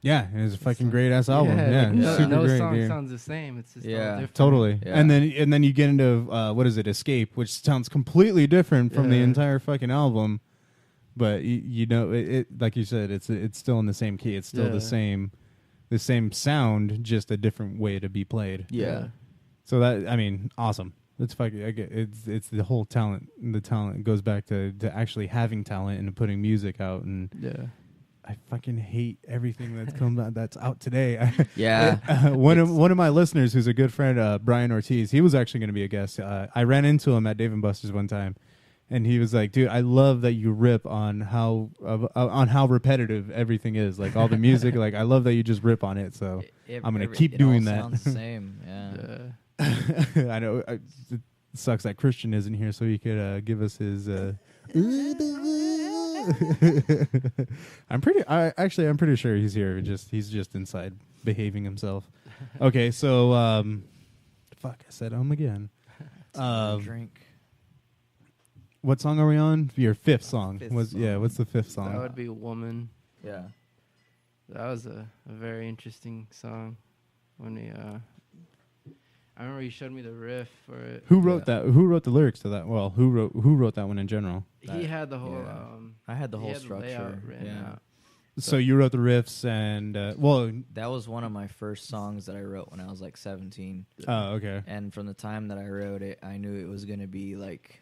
Yeah, it's a fucking great ass album. Yeah, super no great, song dude. sounds the same. It's just all different. Totally. Yeah. And then you get into what is it, Escape, which sounds completely different from the entire fucking album. But it like you said, it's still in the same key. It's still the same sound, just a different way to be played. Yeah. So awesome. It's fucking. It's the whole talent. The talent goes back to actually having talent and putting music out. And I fucking hate everything that's come out that's out today. Yeah. One of my listeners, who's a good friend, Brian Ortiz, he was actually going to be a guest. I ran into him at Dave & Buster's one time. And he was like, dude, I love that you rip on how repetitive everything is. Like all the music, like I love that you just rip on it. So I'm going to keep doing that. Sounds the same. Yeah. I know it sucks that Christian isn't here, so he could give us his. I'm pretty sure he's here. He's just inside behaving himself. Okay, so fuck, I said again. Drink. What song are we on? Your fifth song. Fifth What's the fifth song? That would be "Woman." Yeah. That was a very interesting song. When I remember you showed me the riff for it. Who wrote that? Who wrote the lyrics to that? Well, who wrote that one in general? He had the whole. I had the whole The structure. layout written out. So you wrote the riffs, and that was one of my first songs that I wrote when I was like 17. Oh, okay. And from the time that I wrote it, I knew it was gonna be like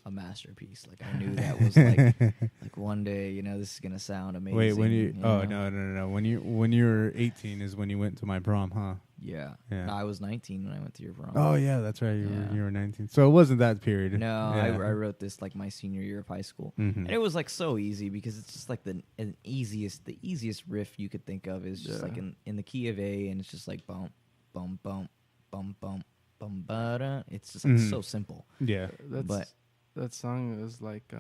a masterpiece. Like I knew that was like one day, you know, this is gonna sound amazing. Wait, when you? Oh know? no. When you were 18 is when you went to my prom, huh? Yeah. Yeah. No, I was 19 when I went to your prom. Oh yeah, that's right. Yeah. You were 19. So it wasn't that period. No, Yeah. I wrote this like my senior year of high school, Mhm. and it was like so easy because it's just like the easiest riff you could think of is just like in the key of A, and it's just like bump, bum, bum, bum, bum, bum, ba-da. It's just like so simple. Yeah. That song was like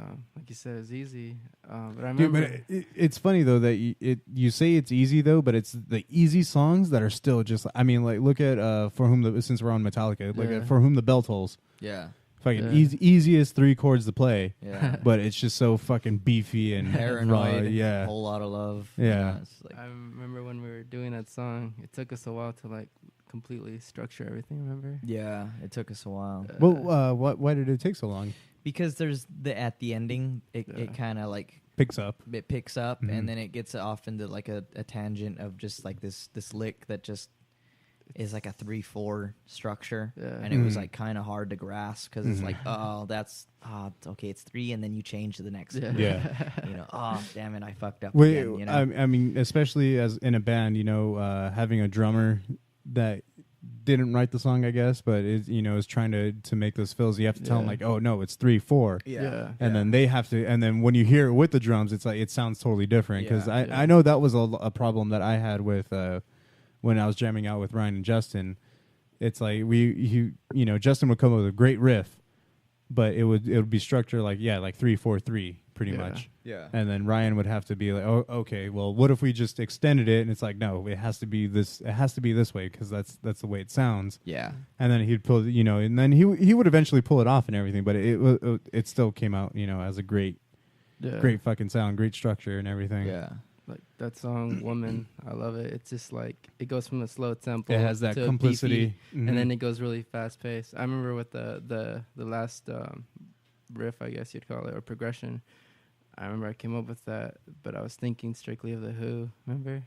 you said, it's easy. But I Dude, remember. but it's funny though that you say it's easy though, but it's the easy songs that are still just. I mean, like look at For Whom the since we're on Metallica, look at For Whom the Bell Tolls. Yeah. Fucking easiest 3 chords to play. Yeah. But it's just so fucking beefy and Paranoid. raw, yeah. Whole lot of love. Yeah. It's like, I remember when we were doing that song, it took us a while to like completely structure everything. Remember? yeah, it took us a while Well, why did it take so long? because there's at the ending, it kind of like Picks up. it picks up Mhm. and then it gets off into like a tangent of just like this lick that just is like a 3/4 structure, and it was Mhm. like kind of hard to grasp because it's like, oh, that's okay, it's 3, and then you change to the next. Yeah. You know, oh damn it, I fucked up Wait, again. You know, I mean, especially as in a band, you know, having a drummer that didn't write the song, I guess, but is is trying to make those fills. You have to tell them like, oh no, it's 3/4, and then they have to, and then when you hear it with the drums, it's like it sounds totally different. Because I know that was a problem that I had with when I was jamming out with Ryan and Justin. It's like Justin would come up with a great riff, but it would be structured like 3/4/3 pretty much. Yeah. And then Ryan would have to be like, oh, okay, well, what if we just extended it? And it's like, no, it has to be this. It has to be this way because that's the way it sounds. Yeah. And then he'd pull, and then he would eventually pull it off and everything. But it still came out, as a great fucking sound, great structure and everything. Yeah. Like that song, "Woman," I love it. It's just like it goes from a slow tempo. It has that to complicity, beefy, and then it goes really fast paced. I remember with the last riff, I guess you'd call it, or progression. I remember I came up with that, but I was thinking strictly of the Who. Remember?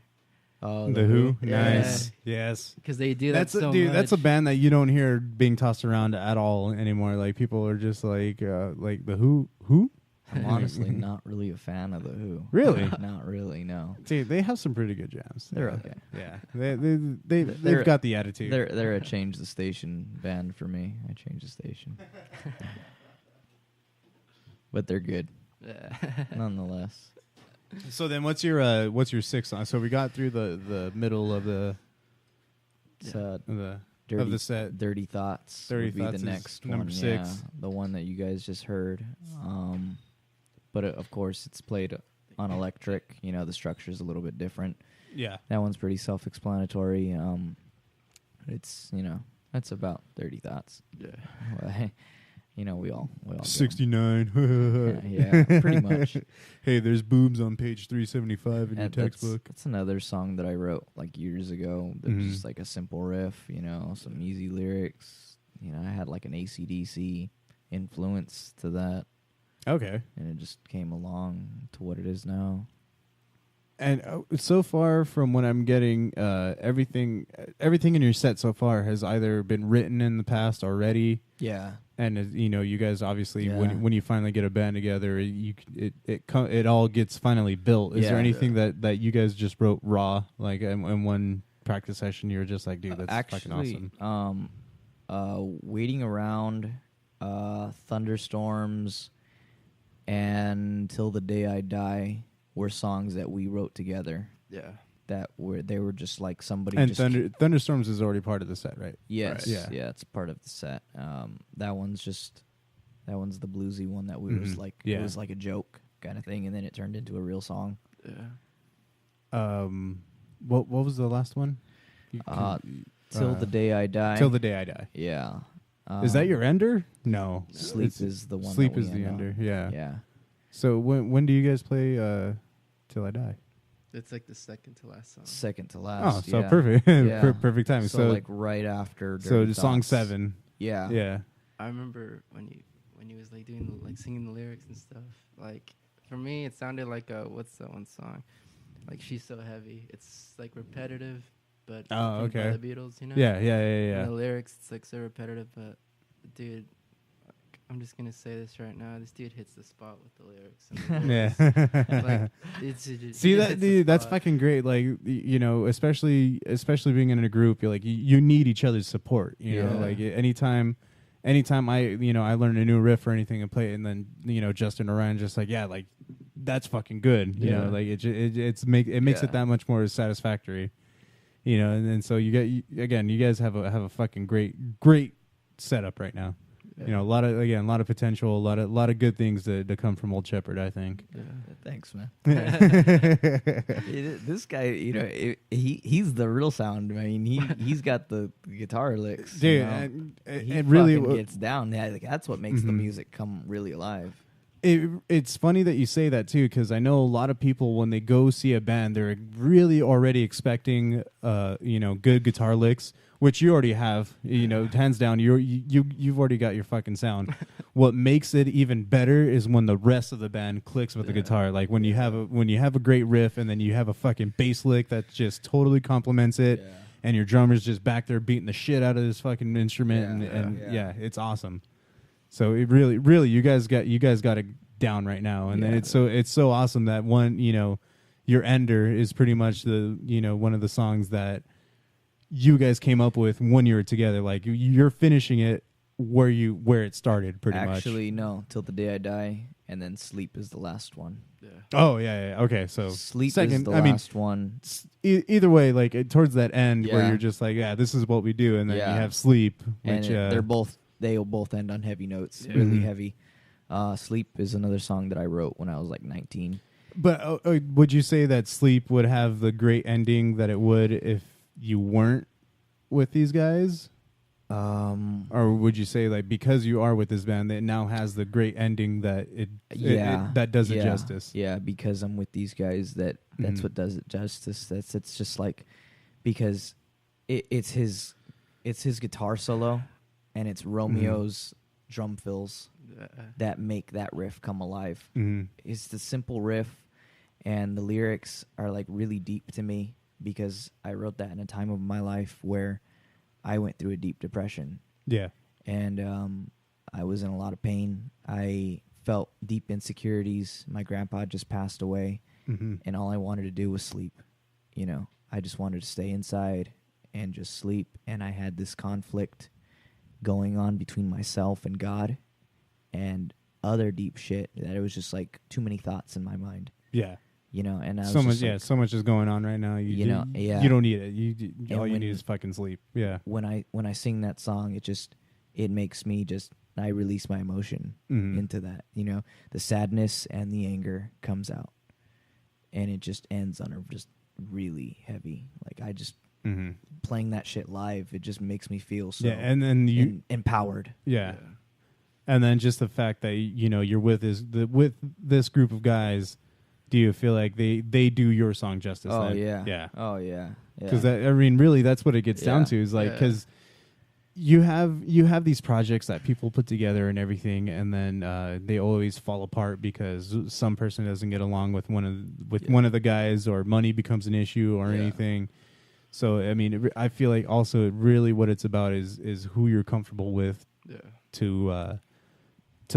Oh, the Who, Yeah. nice, yes. Because they do that so dude. much. That's a band that you don't hear being tossed around at all anymore. Like people are just like the Who. I'm honestly not really a fan of the Who. Really? Not really. No. Dude, they have some pretty good jams. They're okay. Yeah, they've They're- got the attitude. They're a change the station band for me. I change the station, but they're good nonetheless. So then, what's your 6th song? So we got through the middle of the Dirty, of the set. Dirty Thoughts. Dirty would be Thoughts the is next number one. 6. Yeah, the one that you guys just heard. But of course, it's played on electric. The structure's a little bit different. Yeah. That one's pretty self-explanatory. It's that's about Dirty Thoughts. Yeah. We all do 'em. 69. Yeah, pretty much. Hey, there's boobs on page 375 in your And textbook. That's another song that I wrote like years ago. There's just like a simple riff, some easy lyrics. I had like an AC/DC influence to that, Okay. and it just came along to what it is now. And so far from what I'm getting, everything in your set so far has either been written in the past already. Yeah. And you guys obviously Yeah. when you finally get a band together, it all gets finally built. Is there Yeah. anything that you guys just wrote raw, like in one practice session? You were just like, dude, that's fucking awesome. Waiting Around, Thunderstorms, and Till the Day I Die were songs that we wrote together. Yeah. They were just like somebody. And just Thunderstorms is already part of the set, right? Yes, Right. yeah, it's part of the set. That one's the bluesy one that we was like, it was like a joke kind of thing, and then it turned into a real song. Yeah. What was the last one? Till the Day I Die. Till the Day I Die. Yeah. Is that your ender? No. Sleep It's- is the one. Sleep that we is the end on. ender. Yeah. Yeah. So when do you guys play Till I Die? It's like the second to last song. Second to Oh, last. so yeah. perfect. Yeah. Perfect timing. So, So like right after. so Dirty song Thoughts. 7. Yeah. Yeah. I remember when he was like doing like singing the lyrics and stuff. Like for me, it sounded like what's that one song? Like She's So Heavy. It's like repetitive, but Oh, from okay. the Beatles, Yeah. And the lyrics, it's like so repetitive, but dude, I'm just gonna say this right now. This dude hits the spot with the lyrics. And the Yeah. like, it See just that, hits the dude? That's spot. fucking great. Like, you know, especially being in a group, you're like, you need each other's support. You know, Yeah. like anytime I learn a new riff or anything and play it, and then Justin or Ryan just like, yeah, like that's fucking good. You know, Yeah. like it makes it that much more satisfactory. You know, and then so you guys have a fucking great setup right now. Yeah. You know, a lot of potential, a lot of good things to come from Old Shepherd, I think. Yeah. Thanks, man. This guy, he's the real sound. I mean, he's got the guitar licks, Dude, He and really fucking gets down. Yeah, like, that's what makes the music come really alive. It's funny that you say that too, because I know a lot of people when they go see a band, they're really already expecting, good guitar licks, which you already have. You know, hands down, you've already got your fucking sound. What makes it even better is when the rest of the band clicks with the guitar. Like when you have a great riff, and then you have a fucking bass lick that just totally complements it, and your drummer's just back there beating the shit out of this fucking instrument, and it's awesome. So it really you guys got it down right now, and then it's so awesome that one, your Ender is pretty much the one of the songs that you guys came up with when you were together. Like you're finishing it where it started pretty much. Actually, no, Till the Day I Die, and then Sleep is the last one. Yeah. Oh yeah. Okay, so Sleep second, is the last one. Either way, like towards that end where Yeah. you're just like, yeah, this is what we do, and then Yeah. you have Sleep, And which they'll both end on heavy notes, Yeah. really Mhm. heavy. Sleep is another song that I wrote when I was like 19. But would you say that Sleep would have the great ending that it would if you weren't with these guys? Or would you say, like, because you are with this band, it now has the great ending that that does it justice? Yeah, because I'm with these guys, that's Mhm. what does it justice. It's just like, because it's his guitar solo, and it's Romeo's drum fills that make that riff come alive. Mm-hmm. It's the simple riff, and the lyrics are like really deep to me, because I wrote that in a time of my life where I went through a deep depression. Yeah. And I was in a lot of pain. I felt deep insecurities. My grandpa just passed away, Mm-hmm. and all I wanted to do was sleep. I just wanted to stay inside and just sleep. And I had this conflict going on between myself and God, and other deep shit that it was just like too many thoughts in my mind. Yeah. And I was So much, just like, so much is going on right now. You don't need it. All you need is fucking sleep. Yeah. when I sing that song, it makes me I release my emotion into that. The sadness and the anger comes out, and it just ends on a just really heavy. Like I just playing that shit live, it just makes me feel so and then empowered. Yeah. And then just the fact that you're with this group of guys. Do you feel like they do your song justice? Oh then? yeah. Yeah. Oh yeah. Because really, that's what it gets down to. Is like, because you have these projects that people put together and everything, and then they always fall apart because some person doesn't get along with one of the guys, or money becomes an issue or anything. So I mean, I feel like also really what it's about is who you're comfortable with to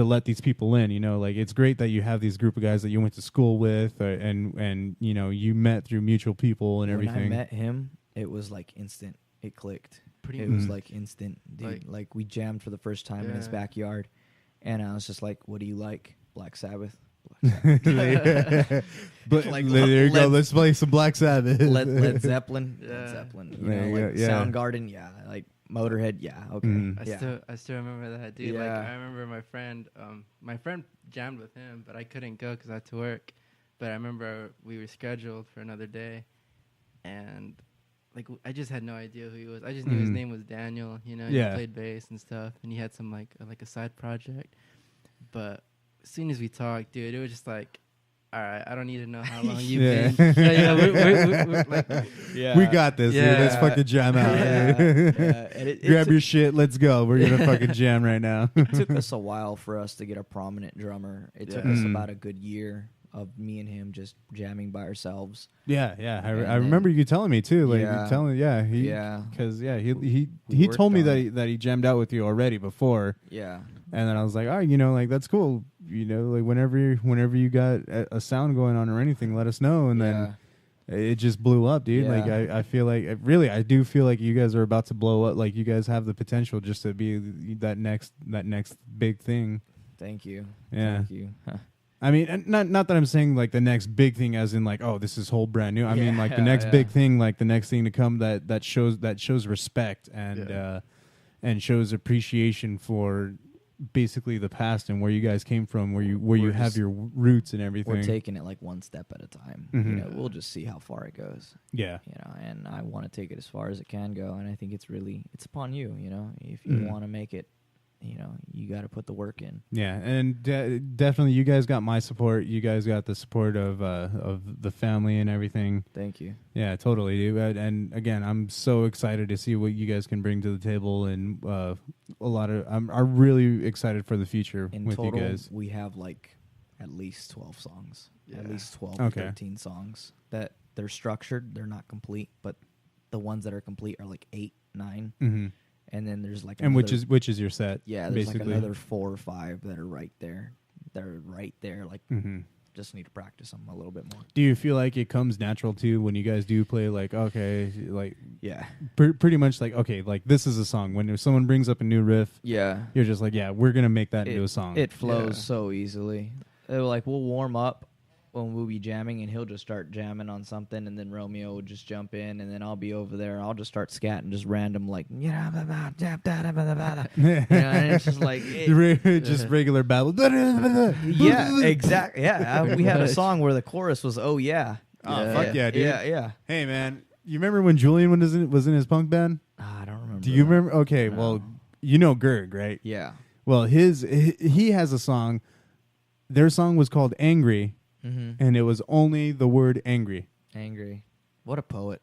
let these people in. Like it's great that you have these group of guys that you went to school with, and you met through mutual people and everything. When I met him, it was like instant. It clicked. It was like instant, dude. Like we jammed for the first time in his backyard, and I was just like, "What do you like? Black Sabbath." But Like, there you go. Let's play some Black Sabbath. Led Zeppelin. Yeah. Led Zeppelin. There you go, yeah. Soundgarden. Yeah. Like Motorhead. Yeah. Okay. I still remember that, dude. Yeah. Like I remember my friend jammed with him, but I couldn't go because I had to work. But I remember we were scheduled for another day, and like I just had no idea who he was. I just knew his name was Daniel. He played bass and stuff, and he had some like a side project. But as soon as we talked, dude, it was just like, all right, I don't need to know how long you've been. We're like, We got this, dude. Let's fucking jam out. And Grab your shit. Let's go. We're gonna fucking jam right now. It took us a while for us to get a prominent drummer. It took us about a good year of me and him just jamming by ourselves. Yeah. I remember you telling me too. Like you telling, because he told me that he jammed out with you already before. Yeah. And then I was like, oh, like that's cool. Like whenever you got a sound going on or anything, let us know. And then it just blew up, dude. Yeah. Like I feel like I do feel like you guys are about to blow up. Like you guys have the potential just to be that next big thing. Thank you. Yeah. Thank you. I mean, and not that I'm saying like the next big thing as in like, oh, this is whole brand new. I mean like the next big thing, like the next thing to come that shows respect and shows appreciation for basically the past and where you guys came from, where you have your roots and everything. We're taking it like one step at a time. Mhm. We'll just see how far it goes. Yeah. And I want to take it as far as it can go. And I think it's upon you. If you want to make it, you got to put the work in. Yeah, and definitely, you guys got my support. You guys got the support of the family and everything. Thank you. Yeah, totally, dude. And again, I'm so excited to see what you guys can bring to the table, and I'm really excited for the future In with total, you guys. we have like at least 12 songs, at least 12 Okay. or 13 songs that they're structured. They're not complete, but the ones that are complete are like 8, 9. Mm-hmm. And then there's like And another, which is your set? yeah, there's basically. like another 4 or 5 that are right there. They're right there. Like just need to practice them a little bit more. Do you feel like it comes natural too when you guys do play? Like, okay, like Yeah. pretty much like, okay, like this is a song. When someone brings up a new riff, Yeah. you're just like, yeah, we're gonna make that into a song. It flows Yeah. so easily. We'll warm up when we'll be jamming, and he'll just start jamming on something, and then Romeo will just jump in, and then I'll be over there, and I'll just start scatting, just random, like, and it's just like, just regular babble. yeah, exactly. Yeah, we had a song where the chorus was, "Oh yeah." Oh, fuck yeah, dude. Yeah. Hey, man, you remember when Julian was in his punk band? I don't remember. Do you remember? Okay, No. well, you know Gerg, right? Yeah. Well, he has a song. Their song was called Angry, and it was only the word angry. Angry. What a poet.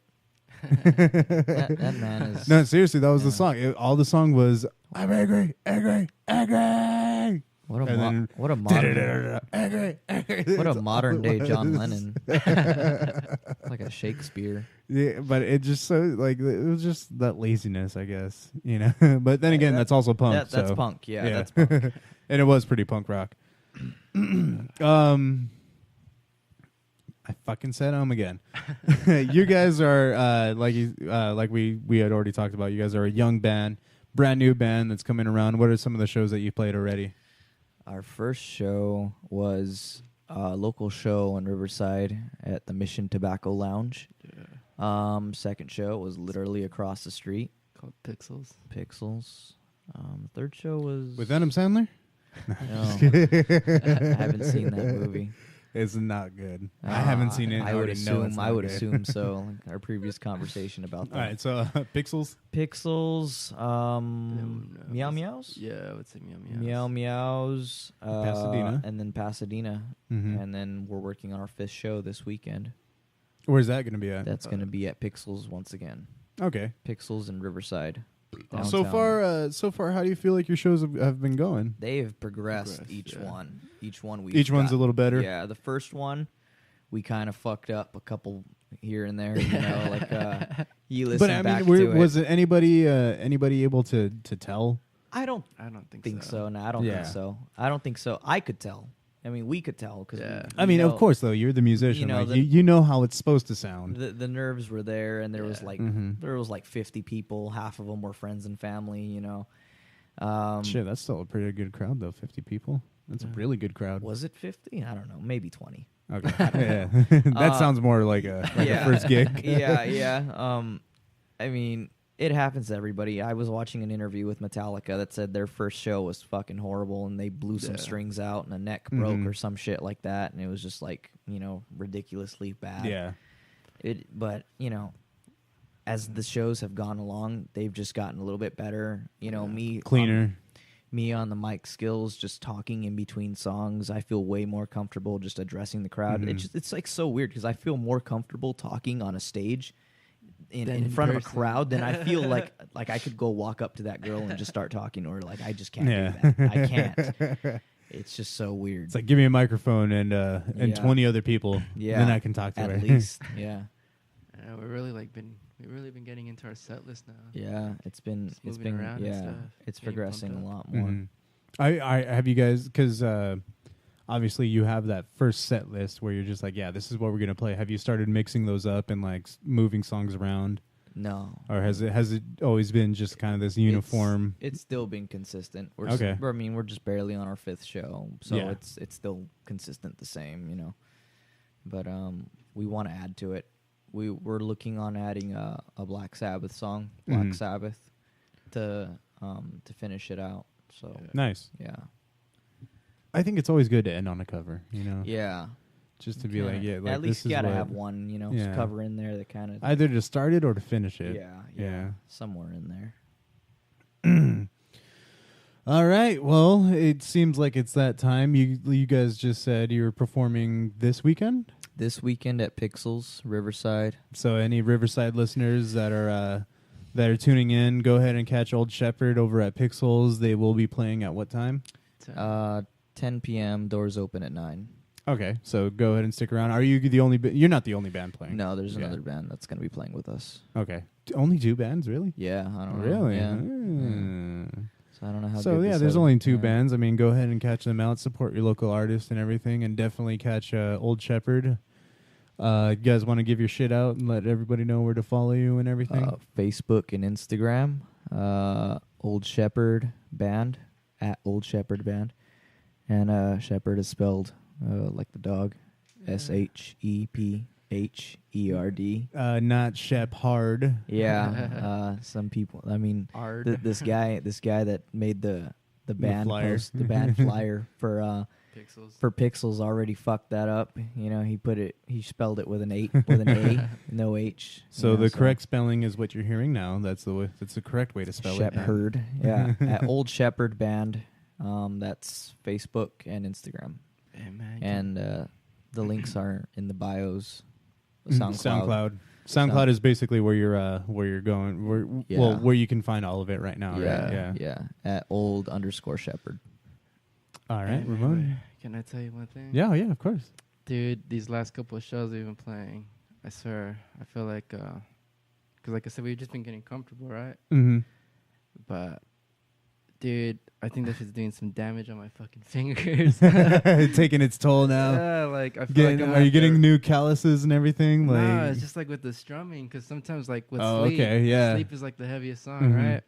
that man is. No, seriously, that was the song. All the song was, I'm angry, angry, angry. What a And then what a modern angry, angry. what a That's modern all day it John was. Lennon. Like a Shakespeare. Yeah, but it just so like it was just that laziness, I guess, But then again, that's also punk. That's so. punk. Yeah, that's punk. And it was pretty punk rock. I fucking said again. You guys are like we had already talked about. You guys are a young band, brand new band that's coming around. What are some of the shows that you played already? Our first show was a local show in Riverside at the Mission Tobacco Lounge. Second show was literally across the street. Called Pixels. Pixels. Third show was With Adam Sandler? No, I haven't seen that movie. It's not good. I haven't seen it. I would assume. I would good. assume so. Like our previous conversation about that. All right, so Pixels. Pixels. Meow Meows. Yeah, I would say Meow Meows. Meow Meows. Pasadena. And then Pasadena. Mhm. And then we're working on our 5th show this weekend. Where's that going to be at? That's going to be at Pixels once again. Okay. Pixels in Riverside. So downtown. far, how do you feel like your shows have been going? They have progressed each yeah. one. Each one Each one's a little better. Yeah, the first one we kind of fucked up a couple here and there. Like you listen But I back mean, to was it. it anybody able to tell? I don't I don't think think so. so. No, I don't Yeah. think so. I don't think so. I could tell. I mean, we could tell because Yeah. I mean, of course, though you're the musician. you know, Like, you know how it's supposed to sound. the nerves were there, and there was like Mhm. there was like 50 people. Half of them were friends and family. Shit, that's still a pretty good crowd, though. 50 people. That's a really good crowd. Was it 50? I don't know. Maybe 20. Okay. Yeah. That sounds more like a first gig. yeah. I mean, it happens to everybody. I was watching an interview with Metallica that said their first show was fucking horrible, and they blew some strings out, and a neck broke or some shit like that, and it was just like ridiculously bad. Yeah. But as the shows have gone along, they've just gotten a little bit better. Me Cleaner. Me on the mic skills, just talking in between songs, I feel way more comfortable just addressing the crowd. It's like so weird because I feel more comfortable talking on a stage in front of a crowd than I feel like I could go walk up to that girl and just start talking to her. Like I just can't do that. I can't. It's just so weird. It's like, give me a microphone and 20 other people. Yeah, Then I can talk to her. at least. Yeah. We've really been getting into our set list now. Yeah, it's been moving around and stuff, it's getting progressing a pumped lot more. Mhm. I have you guys, because obviously you have that first set list where you're just like, yeah, this is what we're gonna play. Have you started mixing those up and like moving songs around? No. Or has it always been just kind of this uniform? It's still been consistent. Okay. We're just barely on our 5th show, so Yeah. it's still consistent the same, you know. But we want to add to it. We're looking on adding a Black Sabbath song, Black Sabbath, to finish it out. So Nice. yeah. I think it's always good to end on a cover, you know. Yeah. Just to be like, yeah, like at least this you gotta is what, have one, you know, Yeah. cover in there that kind of either to start it or to finish it. yeah, somewhere in there. All right. Well, it seems like it's that time. You guys just said you were performing this weekend. This weekend at Pixels Riverside. So any Riverside listeners that are tuning in, go ahead and catch Old Shepherd over at Pixels. They will be playing at what time? 10 p.m. Doors open at 9. Okay, so go ahead and stick around. Are you the only? You're not the only band playing. No, there's Yeah. another band that's gonna be playing with us. Okay, only 2 bands, really? Yeah, I don't know. Really? Yeah. Mm. So I don't know how. So good yeah, this there's other- only 2 yeah. bands. I mean, go ahead and catch them out. Support your local artists and everything, and definitely catch Old Shepherd. You guys want to give your shit out and let everybody know where to follow you and everything? Facebook and Instagram. Old Shepherd Band at Old Shepherd Band, and Shepherd is spelled like the dog, SHEPHERD. Not Shep Hard. Yeah, some people. I mean, this guy that made the band flyer. post, the band flyer for Pixels already fucked that up. You know, he spelled it with an A, no H. So you know, the correct spelling is what you're hearing now. That's the correct way to spell it. Shepherd. Yeah, at Old Shepherd Band. That's Facebook and Instagram. And the links are in the bios. SoundCloud. SoundCloud is basically where you're going. Where you can find all of it right now. Right? Yeah. At old_Shepherd. All right, Ramon. Can I tell you one thing? Yeah, of course. Dude, these last couple of shows we've been playing, I swear, I feel like, because like I said, we've just been getting comfortable, right? Mm-hmm. But, dude, I think that shit's doing some damage on my fucking fingers. Taking its toll now. Yeah, like I feel like Are you getting new calluses and everything? Like, no, it's just like with the strumming, because sometimes like with sleep, okay, yeah. sleep is like the heaviest song, right?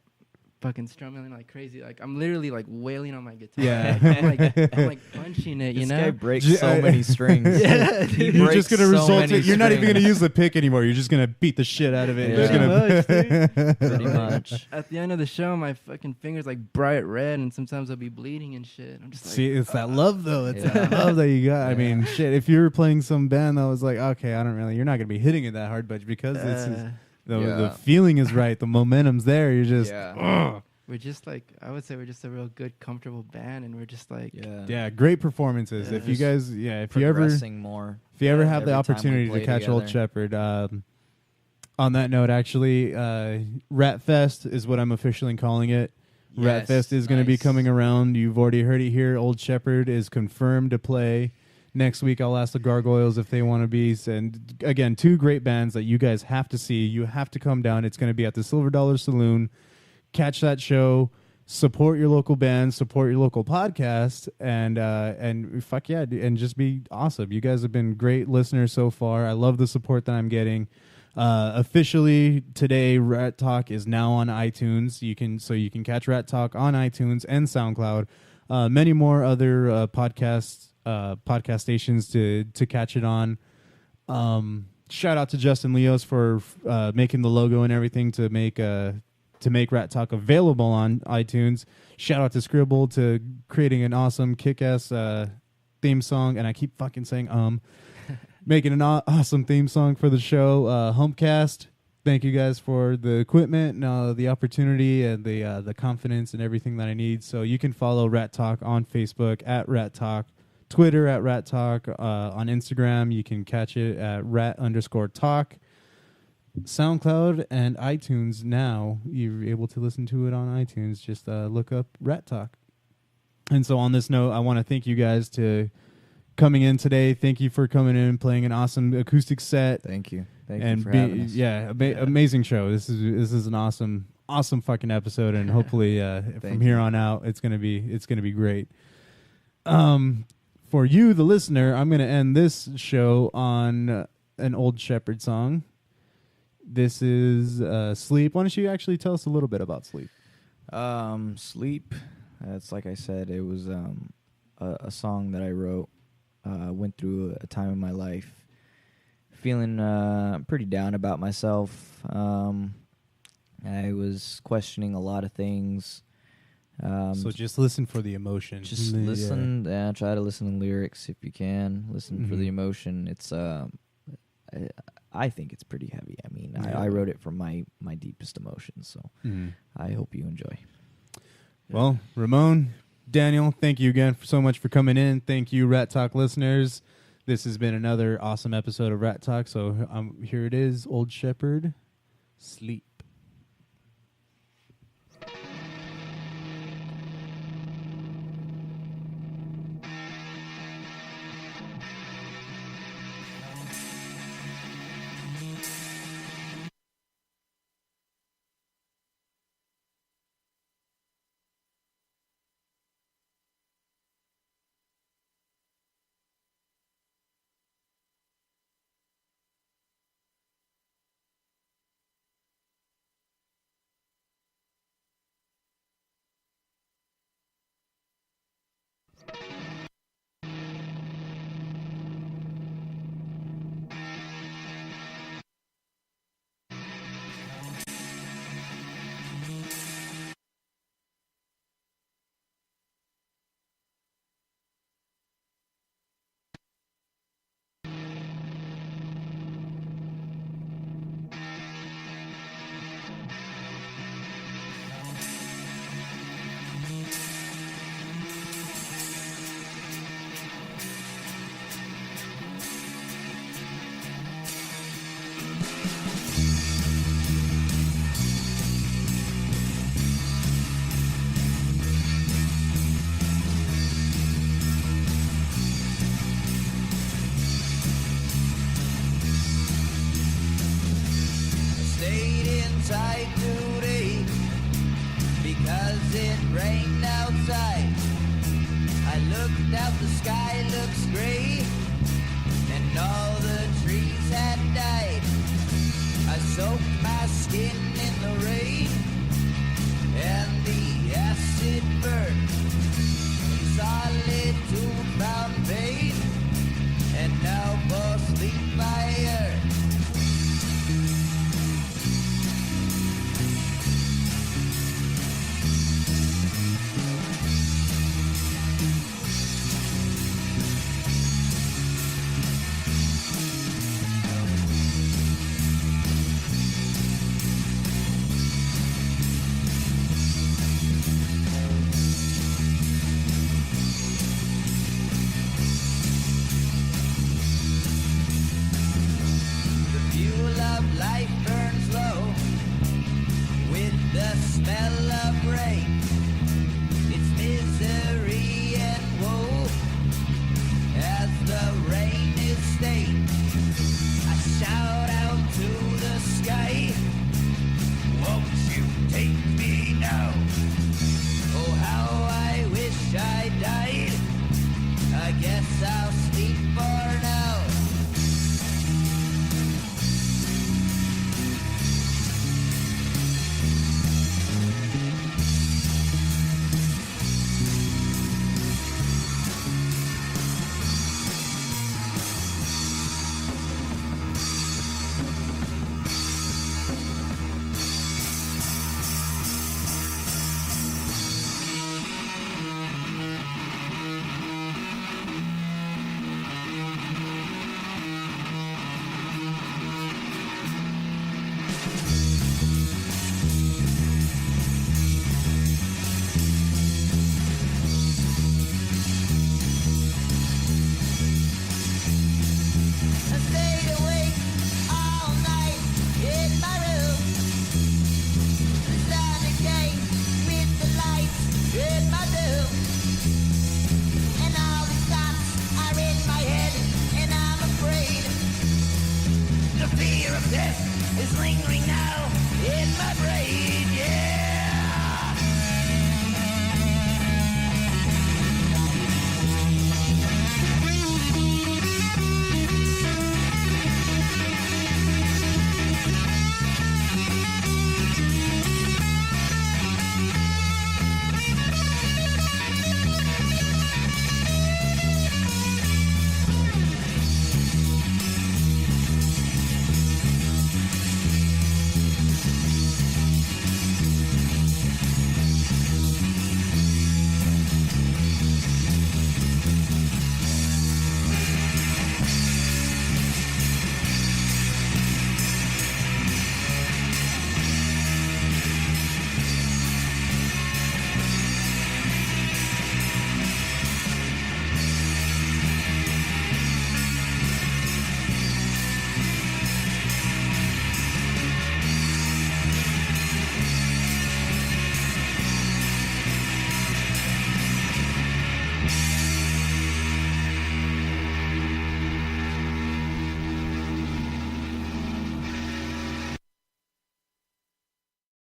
Fucking strumming like crazy. Like I'm literally like wailing on my guitar. Yeah. I'm like punching it, you This know? guy breaks so many strings. Yeah, He You're just breaks gonna so result many it. You're not even gonna strings. use the pick anymore. You're just gonna beat the shit out of it. Yeah. You're just gonna Pretty much. At the end of the show, my fucking fingers like bright red, and sometimes I'll be bleeding and shit. I'm just like, See, it's that love though. It's Yeah. that love that you got. I mean, Yeah. shit. If you were playing some band that was like, okay, you're not gonna be hitting it that hard, but because the Yeah. feeling is right, the momentum's there. You're just, Yeah. we're just like, I would say we're just a real good, comfortable band, and we're just like, yeah, great performances. Yeah, if you just guys, if you ever Progressing more. have the every time we opportunity to play catch Old together. Shepherd, on that note, actually, Ratt Fest is what I'm officially calling it. Ratt Yes, Fest is going to be nice. coming around. You've already heard it here. Old Shepherd is confirmed to play. Next week, I'll ask the Gargoyles if they want to be. And again, 2 great bands that you guys have to see. You have to come down. It's going to be at the Silver Dollar Saloon. Catch that show. Support your local bands. Support your local podcast. And fuck yeah, and just be awesome. You guys have been great listeners so far. I love the support that I'm getting. Officially today, Ratt Talk is now on iTunes. You can catch Ratt Talk on iTunes and SoundCloud. Many more other podcast stations to catch it on. Shout out to Justin Leos for making the logo and everything to make Ratt Talk available on iTunes. Shout out to Scribble to creating an awesome kick-ass theme song, and I keep fucking saying making an awesome theme song for the show. Homecast, thank you guys for the equipment and the opportunity and the confidence and everything that I need. So you can follow Ratt Talk on Facebook at Ratt Talk, Twitter at Ratt Talk, on Instagram you can catch it at Rat_Talk. SoundCloud and iTunes now. You're able to listen to it on iTunes. Just look up Ratt Talk. And so on this note, I want to thank you guys to coming in today. Thank you for coming in and playing an awesome acoustic set. Thank you. Thank and you for having us. amazing show. This is an awesome awesome fucking episode, and hopefully from here on out, it's gonna be great. For you, the listener, I'm gonna end this show on an Old Shepherd song. This is Sleep. Why don't you actually tell us a little bit about Sleep? Sleep. It's like I said, it was a song that I wrote. Went through a time in my life feeling pretty down about myself. I was questioning a lot of things. So just listen for the emotion. Just listen. Yeah, try to listen to lyrics if you can. Listen for the emotion. It's I think it's pretty heavy. I mean, I wrote it from my deepest emotions. So I hope you enjoy. Well, Ramon, Daniel, thank you again so much for coming in. Thank you, Ratt Talk listeners. This has been another awesome episode of Ratt Talk. So here it is, Old Shepherd, Sleep. Out the sky looks gray, and all the trees had died. I soaked my skin in the rain, and the acid burned. Solitude found pain, and now for sleep I yearn. Smell of rain, it's misery and woe. As the rain is stained, I shout out to the sky, won't you take me now?